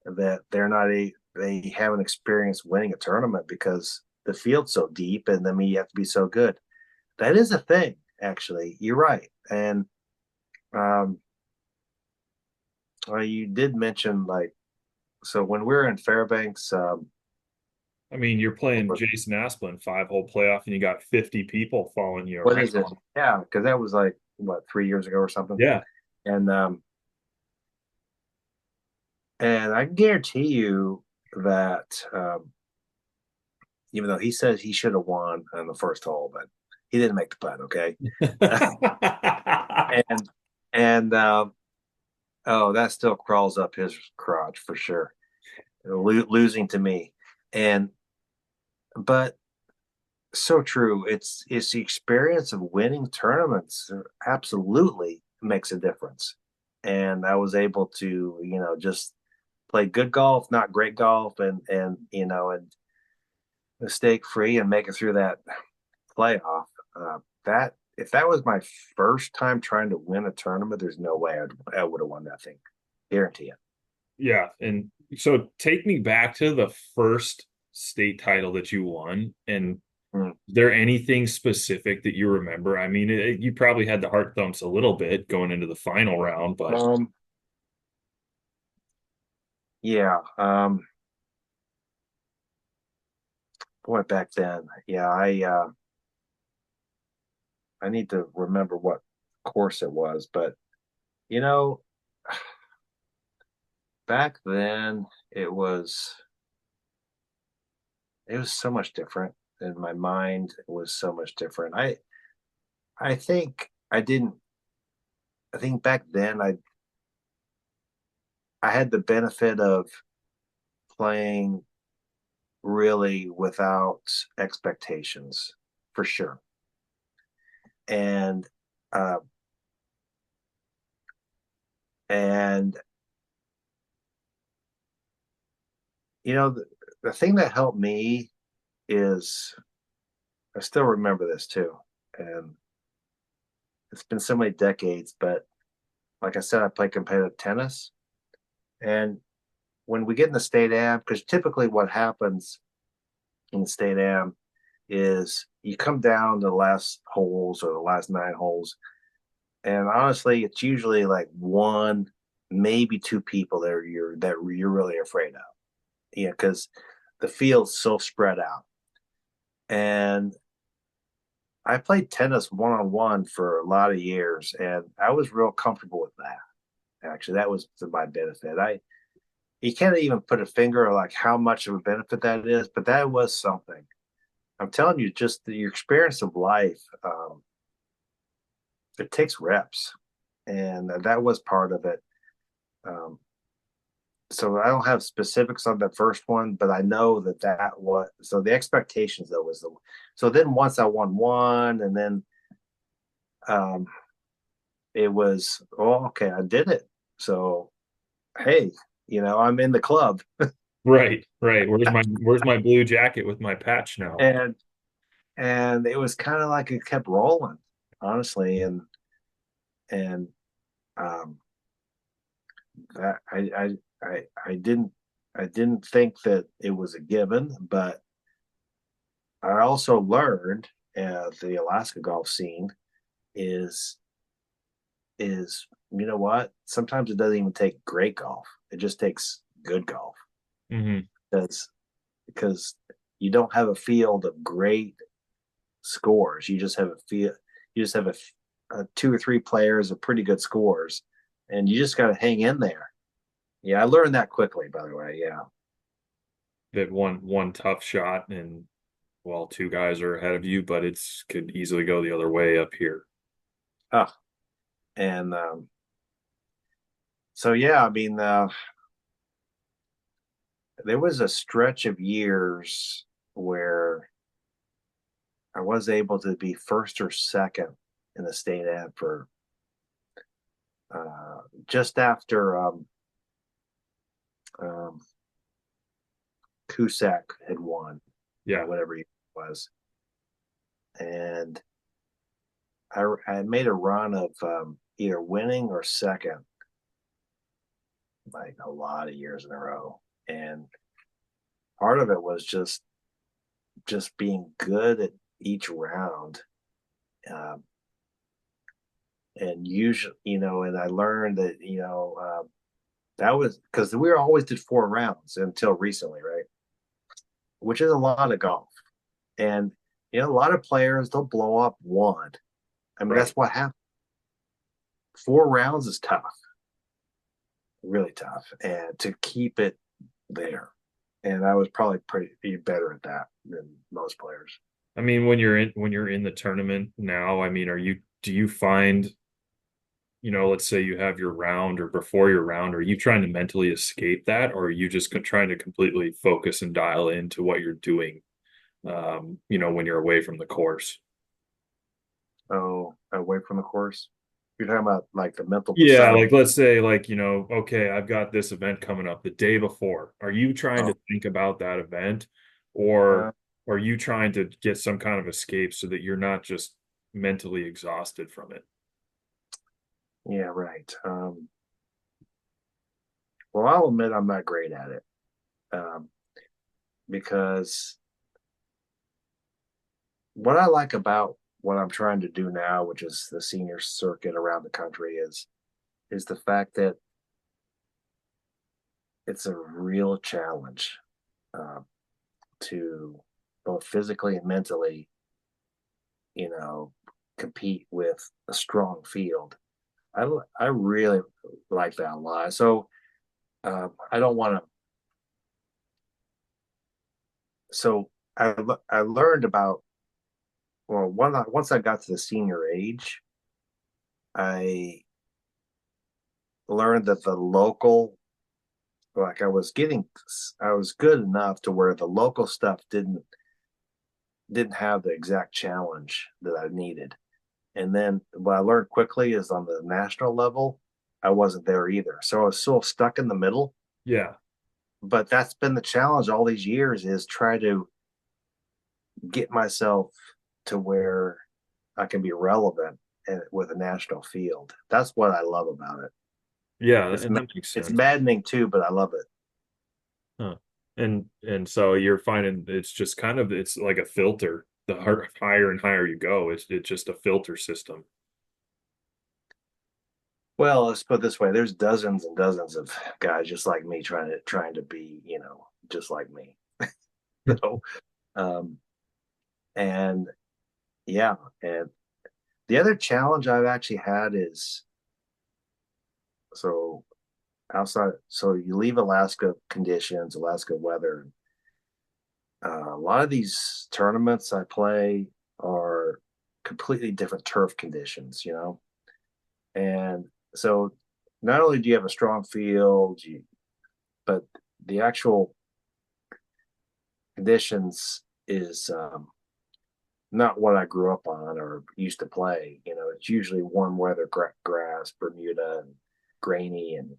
that they haven't experienced winning a tournament because the field's so deep, and I mean you have to be so good. That is a thing, actually. You're right, and um, you did mention like so when we were in Fairbanks. I mean, you're playing Jason Asplin, 5-hole playoff, and you got 50 people following you What around. is it? Yeah, because that was like what 3 years ago or something, Yeah. and I can guarantee you that even though he says he should have won on the first hole, but he didn't make the putt. Okay, and oh, that still crawls up his crotch for sure, losing to me, and but so true. It's the experience of winning tournaments absolutely makes a difference, and I was able to just play good golf, not great golf, and mistake free and make it through that playoff. That if that was my first time trying to win a tournament, there's no way I would have won that thing. Guarantee it. Yeah. And so take me back to the first state title that you won. And Mm. is there anything specific that you remember? I mean, you probably had the heart thumps a little bit going into the final round, but Yeah. Boy, back then, yeah, I need to remember what course it was, but you know, back then it was so much different, and my mind was so much different. I think I didn't. I think back then I had the benefit of playing. really without expectations, for sure. And uh, and the thing that helped me is I still remember this too, and it's been so many decades. But like I said, I play competitive tennis, and when we get in the state am, because typically what happens in the state am is you come down to the last holes or the last nine holes, and honestly, it's usually like one, maybe two people that you're really afraid of. Yeah, because the field's so spread out. And I played tennis one on one for a lot of years, and I was real comfortable with that. Actually, that was to my benefit. I You can't even put a finger on like how much of a benefit that is, but that was something. I'm telling you, just your experience of life, it takes reps, and that was part of it. Um, so I don't have specifics on the first one, but I know that was so the expectations though was the so then once I won one, and then um, it was, oh, okay, I did it. So hey, I'm in the club. Right, right. Where's my blue jacket with my patch now? and and it was kind of like it kept rolling, honestly, and um, that I didn't think that it was a given, but I also learned the Alaska golf scene is you know what? Sometimes it doesn't even take great golf. It just takes good golf. Hmm. Because because you don't have a field of great scores. You just have a field. You just have a two or three players of pretty good scores, and you just got to hang in there. Yeah, I learned that quickly, by the way. Yeah. That one tough shot and well, two guys are ahead of you, but it's could easily go the other way up here. Oh, and so yeah, I mean, there was a stretch of years where I was able to be first or second in the state ad for just after um, Cusack had won, Yeah. whatever he was, and I made a run of either winning or second, like a lot of years in a row, and part of it was just being good at each round. Um, and usually, and I learned that, that was because we were always did 4 rounds until recently, right? Which is a lot of golf. And, a lot of players, they'll blow up one. I mean, Right. that's what happened. 4 rounds is tough, really tough. And to keep it there. And I was probably pretty better at that than most players. I mean, when you're in the tournament now, I mean, do you find, let's say you have your round or before your round, are you trying to mentally escape that, or are you just trying to completely focus and dial into what you're doing, when you're away from the course? Oh, away from the course. You're talking about like the mental Yeah, side of like let's say like, okay, I've got this event coming up the day before. Are you trying oh, to think about that event or uh, are you trying to get some kind of escape so that you're not just mentally exhausted from it? yeah, right. Well, I'll admit I'm not great at it, um, because what I like about what I'm trying to do now, which is the senior circuit around the country, is the fact that it's a real challenge uh, to both physically and mentally, you know, compete with a strong field. I really like that a lot. So I don't want to. So I learned about once I got to the senior age, I learned that the local like I was good enough to where the local stuff didn't have the exact challenge that I needed. And then what I learned quickly is on the national level, I wasn't there either. So I was still stuck in the middle. Yeah. But that's been the challenge all these years is try to get myself to where I can be relevant with a national field. That's what I love about it. Yeah, It's and that makes it's sense. maddening too, but I love it. Huh. And so you're finding it's just kind of it's like a filter. The higher and higher you go, it's just a filter system. Well, let's put it this way: there's dozens and dozens of guys just like me trying to be, just like me. So, um, and yeah, and the other challenge I've actually had is so outside. So you leave Alaska conditions, Alaska weather. A lot of these tournaments I play are completely different turf conditions, and so not only do you have a strong field, but the actual conditions is not what I grew up on or used to play. It's usually warm weather grass, Bermuda, and grainy, and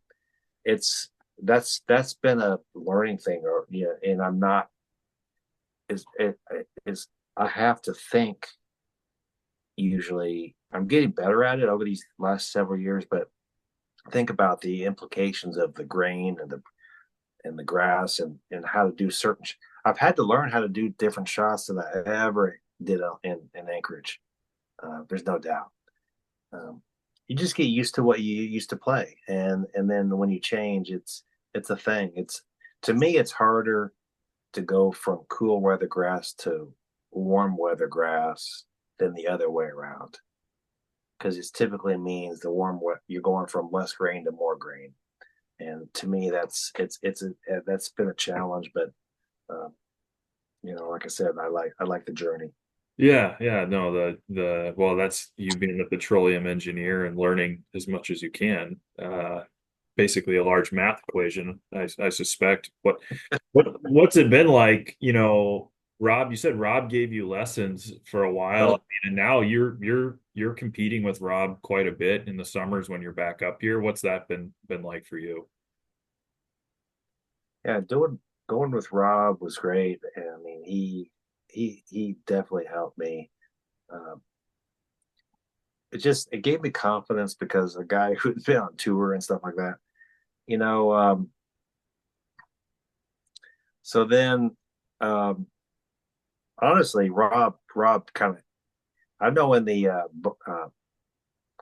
it's that's been a learning thing. Or and I'm not is it is I have to think. Usually, I'm getting better at it over these last several years, but think about the implications of the grain and the grass and how to do certain. I've had to learn how to do different shots than I ever did in Anchorage. There's no doubt. You just get used to what you used to play, and then when you change, it's a thing. It's to me, it's harder to go from cool weather grass to warm weather grass than the other way around because it typically means you're going from less grain to more grain, and to me that's been a challenge. But uh, like I said, I like the journey. Yeah, yeah, no, the well, that's you being a petroleum engineer and learning as much as you can. Basically a large math equation, I suspect. What's it been like, Rob, you said Rob gave you lessons for a while, I Oh mean, and now you're competing with Rob quite a bit in the summers when you're back up here. What's that been like for you? yeah, doing going with Rob was great. And I mean, he definitely helped me. Um, it gave me confidence because a guy who'd been on tour and stuff like that, you know. So then, um, honestly, Rob kind of I know in the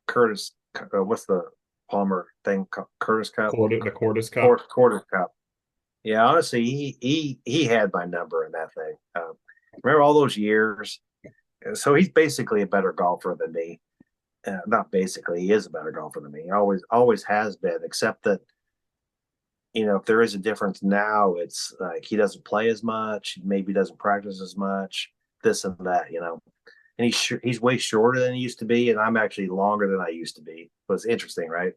Curtis, what's the Palmer thing called? Curtis Cup, The Cordis Cup? Quarter Cup. Yeah, honestly, he had my number in that thing. Remember all those years? So he's basically a better golfer than me. Not basically, he is a better golfer than me. He always has been. Except that if there is a difference now, it's like he doesn't play as much, maybe doesn't practice as much, this and that. And he's way shorter than he used to be, and I'm actually longer than I used to be. But it's interesting, right?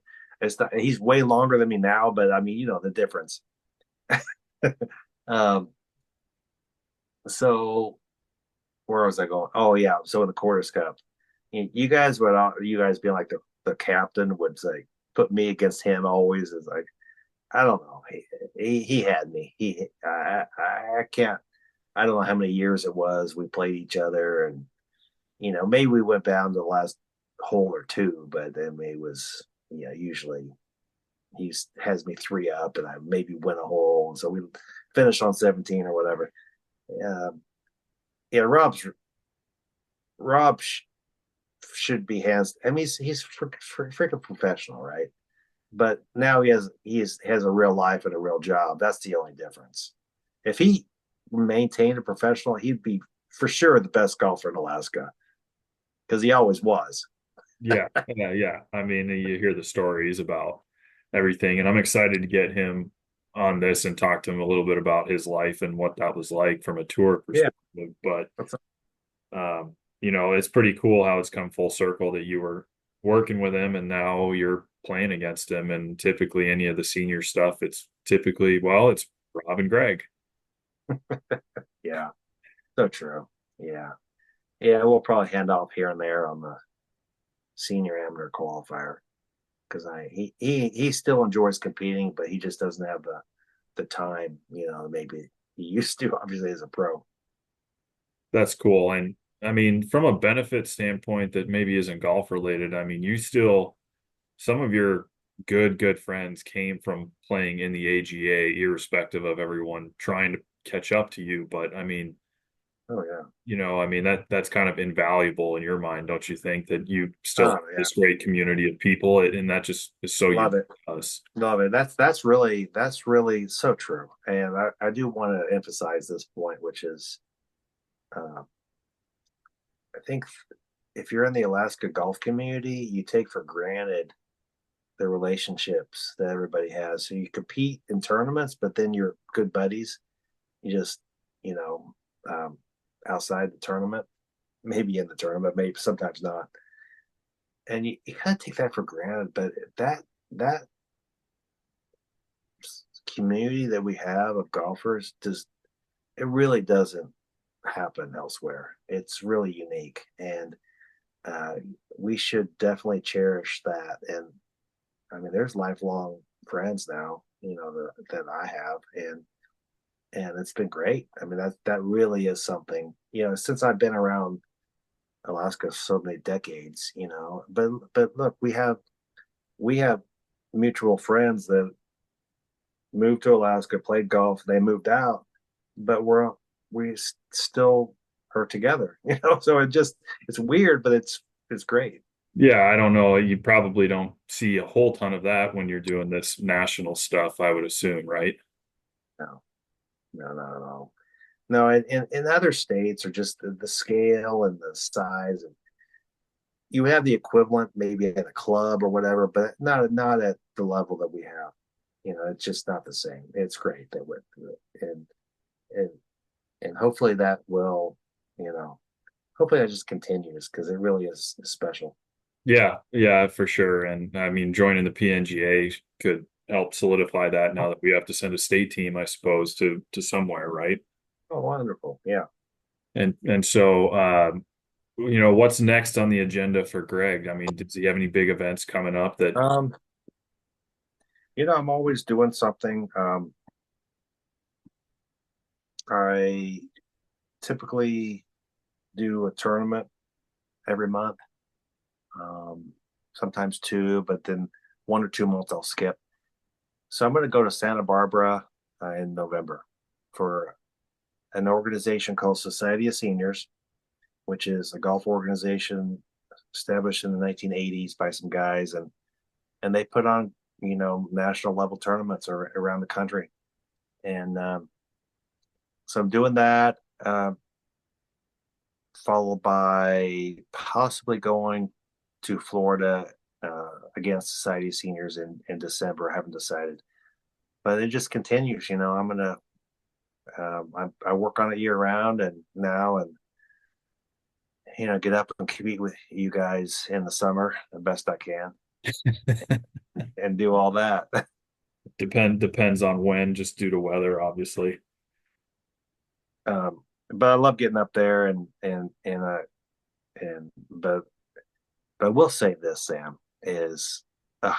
He's way longer than me now, but I mean, the difference. um, so where was I going? Oh yeah, so in the Quarters Cup, you guys being like the captain would say put me against him always is like I don't know. He had me. I can't. I don't know how many years it was we played each other, and maybe we went down to the last hole or two, but then it was usually he has me three up, and I maybe win a hole, and so we finished on 17 or whatever. Yeah, Rob should be hands. I mean, he's freaking professional, right? But now he has a real life and a real job. That's the only difference. If he maintained a professional, he'd be for sure the best golfer in Alaska because he always was. Yeah, yeah, yeah. I mean, you hear the stories about everything, and I'm excited to get him on this and talk to him a little bit about his life and what that was like from a tour Yeah, perspective. But it's pretty cool how it's come full circle that you were working with him and now you're playing against him. And typically any of the senior stuff, it's typically, well, it's Rob and Greg. Yeah, so true. Yeah. Yeah, we'll probably hand off here and there on the senior amateur qualifier because he still enjoys competing, but he just doesn't have the time, maybe he used to, obviously, as a pro. That's cool. And I mean, from a benefit standpoint that maybe isn't golf related, I mean, you still, some of your good friends came from playing in the AGA, irrespective of everyone trying to catch up to you. But I mean, Oh yeah. I mean that's kind of invaluable in your mind, don't you think, that you still Oh have yeah. this great community of people, and that just is so unique Love it. to us. Love it. That's really so true. And I do want to emphasize this point, which is uh, I think if you're in the Alaska golf community, you take for granted the relationships that everybody has. So you compete in tournaments, but then you're good buddies. You just, you know, um, outside the tournament, maybe in the tournament, maybe sometimes not. And you kind of take that for granted, but that community that we have of golfers does it really doesn't happen elsewhere. It's really unique, and uh, we should definitely cherish that. And I mean, there's lifelong friends now, that I have, and it's been great. I mean, that really is something. Since I've been around Alaska so many decades, But look, we have mutual friends that moved to Alaska, played golf, they moved out, but we still are together. So it's weird, but it's great. Yeah, I don't know. You probably don't see a whole ton of that when you're doing this national stuff, I would assume, right? No, no, not at all. No, in other states or just the scale and the size, and you have the equivalent maybe at a club or whatever, but not at the level that we have. It's just not the same. It's great that we're and and hopefully that will, you know, hopefully that just continues because it really is special. Yeah, yeah, for sure. And I mean, joining the PNGA could help solidify that now that we have to send a state team, I suppose, to somewhere, right? Oh, wonderful. Yeah. And so what's next on the agenda for Greg? I mean, does he have any big events coming up that Um, I'm always doing something. I typically do a tournament every month, sometimes two, but then 1 or 2 months I'll skip. So I'm going to go to Santa Barbara in November for an organization called Society of Seniors, which is a golf organization established in the 1980s by some guys, and they put on national level tournaments around the country, and so I'm doing that. Followed by possibly going to Florida against Society of Seniors in December. I haven't decided, but it just continues. I'm gonna I work on it year round and now, and get up and compete with you guys in the summer the best I can and do all that. depends on when, just due to weather, obviously. But I love getting up there and but we'll say this, Sam, is uh,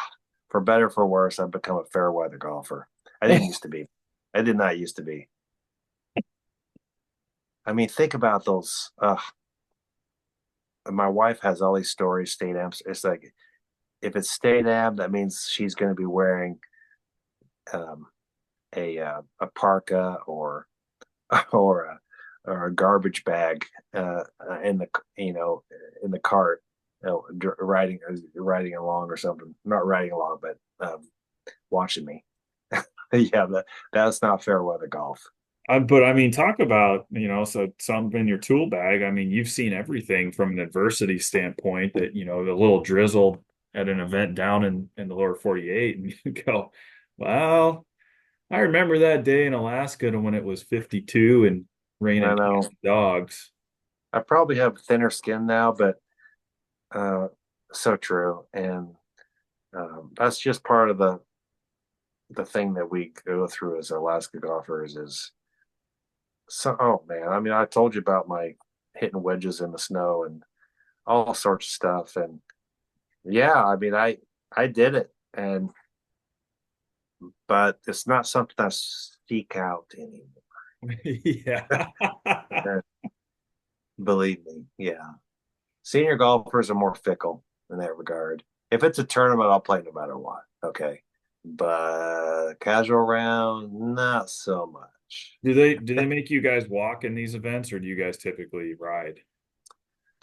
for better or for worse, I've become a fair weather golfer. I didn't used to be. I did not used to be. I mean, think about those. My wife has all these stories, state amps. It's like if it's state amp, that means she's going to be wearing um, a parka or a garbage bag in the in the cart, riding along or something. Not riding along, but watching me. Yeah, that's not fair weather golf. But I mean, talk about, so some in your tool bag. I mean, you've seen everything from an adversity standpoint that, a little drizzle at an event down in the lower 48, and you go, well, I remember that day in Alaska when it was 52 and I raining know. cats and dogs. I probably have thinner skin now, but uh, so true. And That's just part of the thing that we go through as Alaska golfers is so. Oh man, I mean, I told you about my hitting wedges in the snow and all sorts of stuff, and yeah, I mean, I did it, and but it's not something I seek out anymore. Yeah. Believe me, yeah. Senior golfers are more fickle in that regard. If it's a tournament, I'll play no matter what. Okay. But casual round, not so much. Do they make you guys walk in these events, or do you guys typically ride?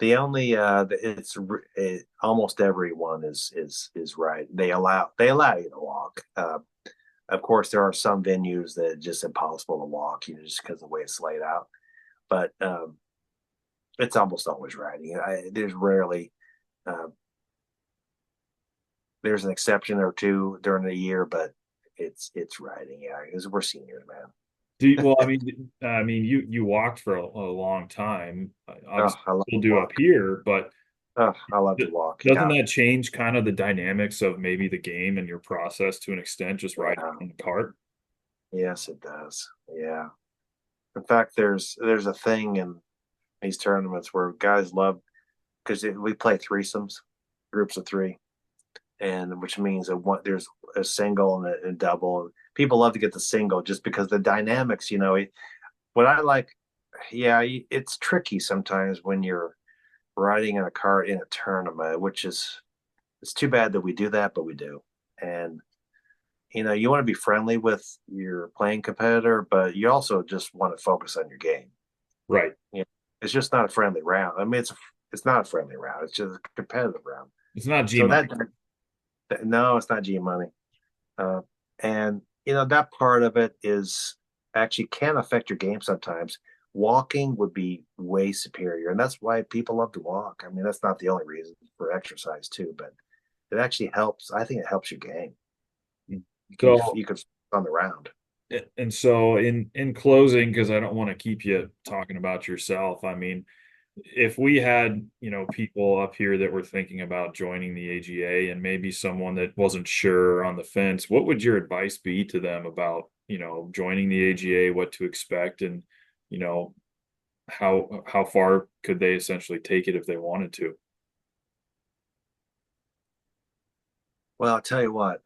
The only almost everyone is right. They allow you to walk. Of course, there are some venues that it's just impossible to walk, just because of the way it's laid out. But it's almost always riding. There's rarely uh, there's an exception or two during the year, but it's riding. Yeah, because we're seniors, man. Well, I mean, you walked for a long time. Oh, Obviously, I love still to do up walk. here, but Oh, I love to walk. doesn't Yeah, that change kind of the dynamics of maybe the game and your process to an extent, just riding yeah. on the cart? Yes, it does. Yeah. In fact, there's a thing in these tournaments where guys love because we play threesomes, groups of three, and which means there's a single and a double. People love to get the single just because the dynamics. What I like, yeah, it's tricky sometimes when you're riding in a cart in a tournament, which is it's too bad that we do that, but we do. And you want to be friendly with your playing competitor, but you also just want to focus on your game. Right. You know, it's just not a friendly round. I mean, it's not a friendly round. It's just a competitive round. It's not G So money. no, it's not G money. Uh, and that part of it is actually can affect your game sometimes. Walking would be way superior, and that's why people love to walk. I mean, that's not the only reason for exercise too, but it actually helps. I think it helps your game. So, You can on the round. and so in closing, because I don't want to keep you talking about yourself, I mean, if we had, people up here that were thinking about joining the AGA and maybe someone that wasn't sure on the fence, what would your advice be to them about, joining the AGA, what to expect, and, you know, how far could they essentially take it if they wanted to? Well, I'll tell you what.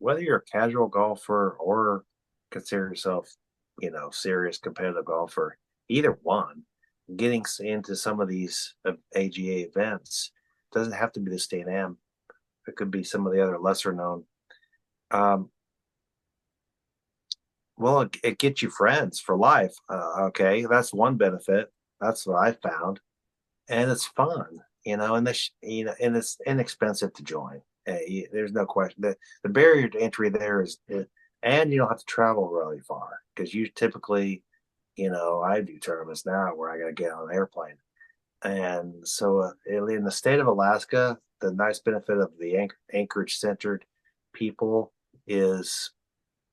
Whether you're a casual golfer or consider yourself, serious competitive golfer, either one, getting into some of these AGA events doesn't have to be the state am. It could be some of the other lesser known. Um, well, it gets you friends for life. Okay, that's one benefit. That's what I found, and it's fun. And it's inexpensive to join. There's no question that the barrier to entry there and you don't have to travel really far because you typically, I do tournaments now where I got to get on an airplane, and so in the state of Alaska, the nice benefit of the Anchorage centered people is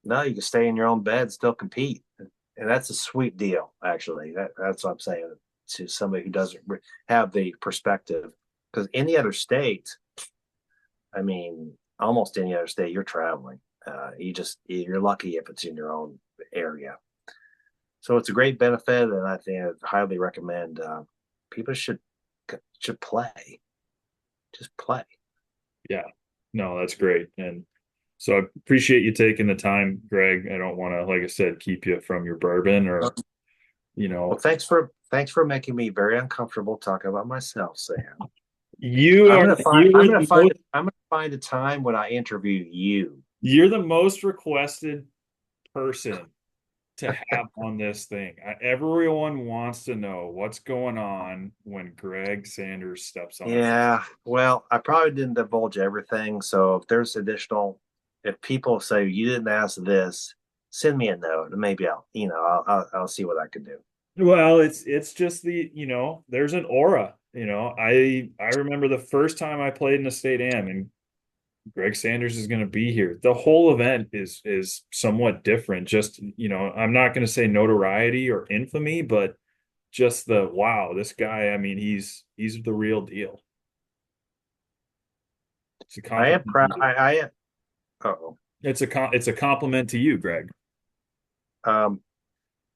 no, you can stay in your own bed, still compete, and that's a sweet deal. Actually, that's what I'm saying to somebody who doesn't have the perspective. Because any other state, I mean, almost any other state, you're traveling. You're lucky if it's in your own area. So it's a great benefit, and I think I highly recommend people should play, just play. Yeah, no, that's great. And so I appreciate you taking the time, Greg. I don't want to, like I said, keep you from your bourbon or, you Well, know, thanks for making me very uncomfortable talking about myself, Sam. you are I'm gonna find a time when I interview you. you're the most requested person to have on this thing. Everyone wants to know what's going on when Greg Sanders steps on a. Yeah, well, I probably didn't divulge everything, so if people say you didn't ask this, send me a note, and maybe I'll see what I can do. Well, it's just there's an aura. I remember the first time I played in a state am, and Greg Sanders is going to be here. The whole event is somewhat different. Just, I'm not going to say notoriety or infamy, but just the wow, this guy, I mean, he's the real deal. It's a I am compliment to proud. you. I am. Oh, It's a compliment to you, Greg. um,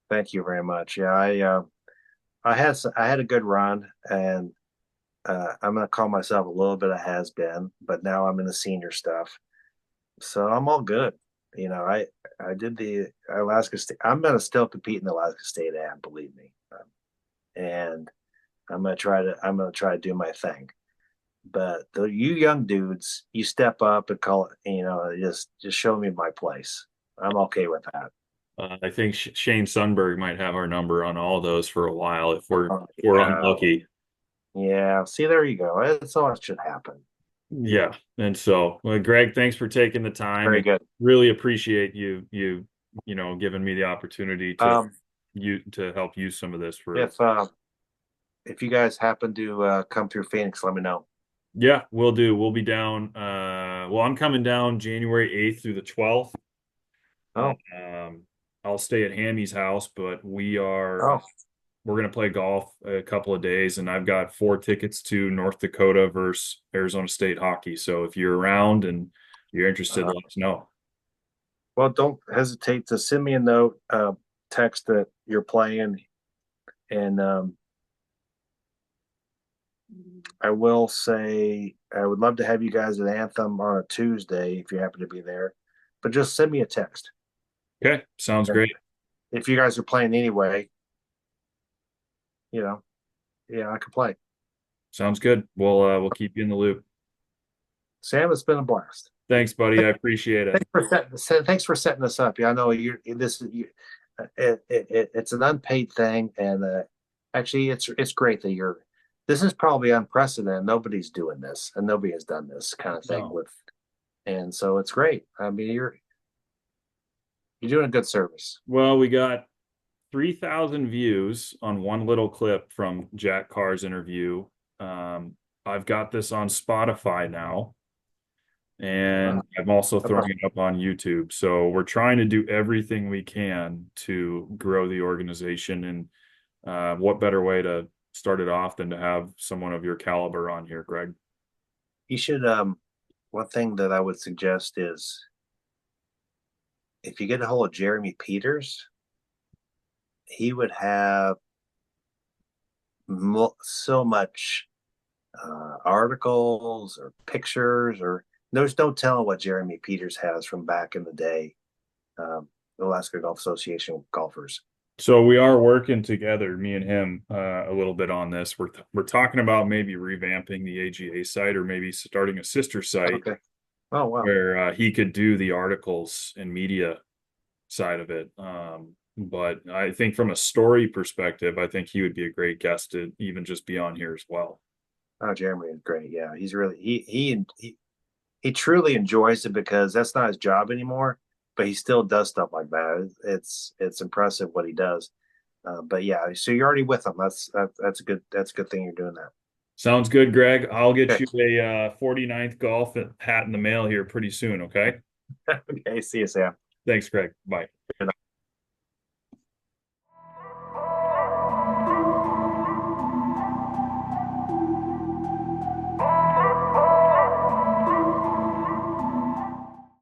thank you very much. Yeah, I had a good run, and I'm gonna call myself a little bit of has been, but now I'm in the senior stuff, so I'm all good. You know, I did the Alaska State. I'm gonna still compete in the Alaska State Am, believe me, and I'm gonna try to do my thing. But you young dudes, you step up and call it. You know, just show me my place. I'm okay with that. I think Shane Sundberg might have our number on all those for a while if we're Oh, if we're yeah, unlucky. yeah. See, there you go. That's all that should happen. Yeah. And so, well, Greg, thanks for taking the time Very and good. really appreciate giving me the opportunity to Um, help use some of this for. if if you guys happen to come through Phoenix, let me know. Yeah, we'll do. We'll be down. Well, I'm coming down January 8th through the 12th. Oh, Um, I'll stay at Hammy's house, but oh, we're gonna play golf a couple of days, and I've got 4 tickets to North Dakota versus Arizona State hockey. So if you're around and you're interested, uh, let us know. well, don't hesitate to send me a note, text that you're playing, and I will say I would love to have you guys at Anthem on a Tuesday if you happen to be there. But just send me a text. Okay, sounds And great. if you guys are playing anyway, you know, yeah, I can play. Sounds good. We'll keep you in the loop. Sam, it's been a blast. Thanks, buddy. I appreciate it. Thanks for setting this up. Yeah, I know you're this. It's an unpaid thing, and actually, it's great that you're. This is probably unprecedented. Nobody's doing this, and nobody has done this kind of thing No. with, and so it's great. I mean, you're doing a good service. Well, we got 3,000 views on one little clip from Jack Carr's interview. I've got this on Spotify now, and Wow. I'm also throwing it up on YouTube. So we're trying to do everything we can to grow the organization. And what better way to start it off than to have someone of your caliber on here, Greg? You should. One thing that I would suggest is if you get a hold of Jeremy Peters, he would have so much articles or pictures, or there's no telling what Jeremy Peters has from back in the day. The Alaska Golf Association golfers. So we are working together, me and him, a little bit on this. We're talking about maybe revamping the AGA site or maybe starting a sister site Okay. Oh wow. where he could do the articles and media side of it. But I think from a story perspective, I think he would be a great guest to even just be on here as well. Oh, Jeremy is great. Yeah, he's really he truly enjoys it because that's not his job anymore. But he still does stuff like that. It's impressive what he does. But yeah, so you're already with him. That's a good thing you're doing that. Sounds good, Greg. I'll get Okay. you a 49th Golf hat in the mail here pretty soon, okay? Okay. See you, Sam. Thanks, Greg. Bye.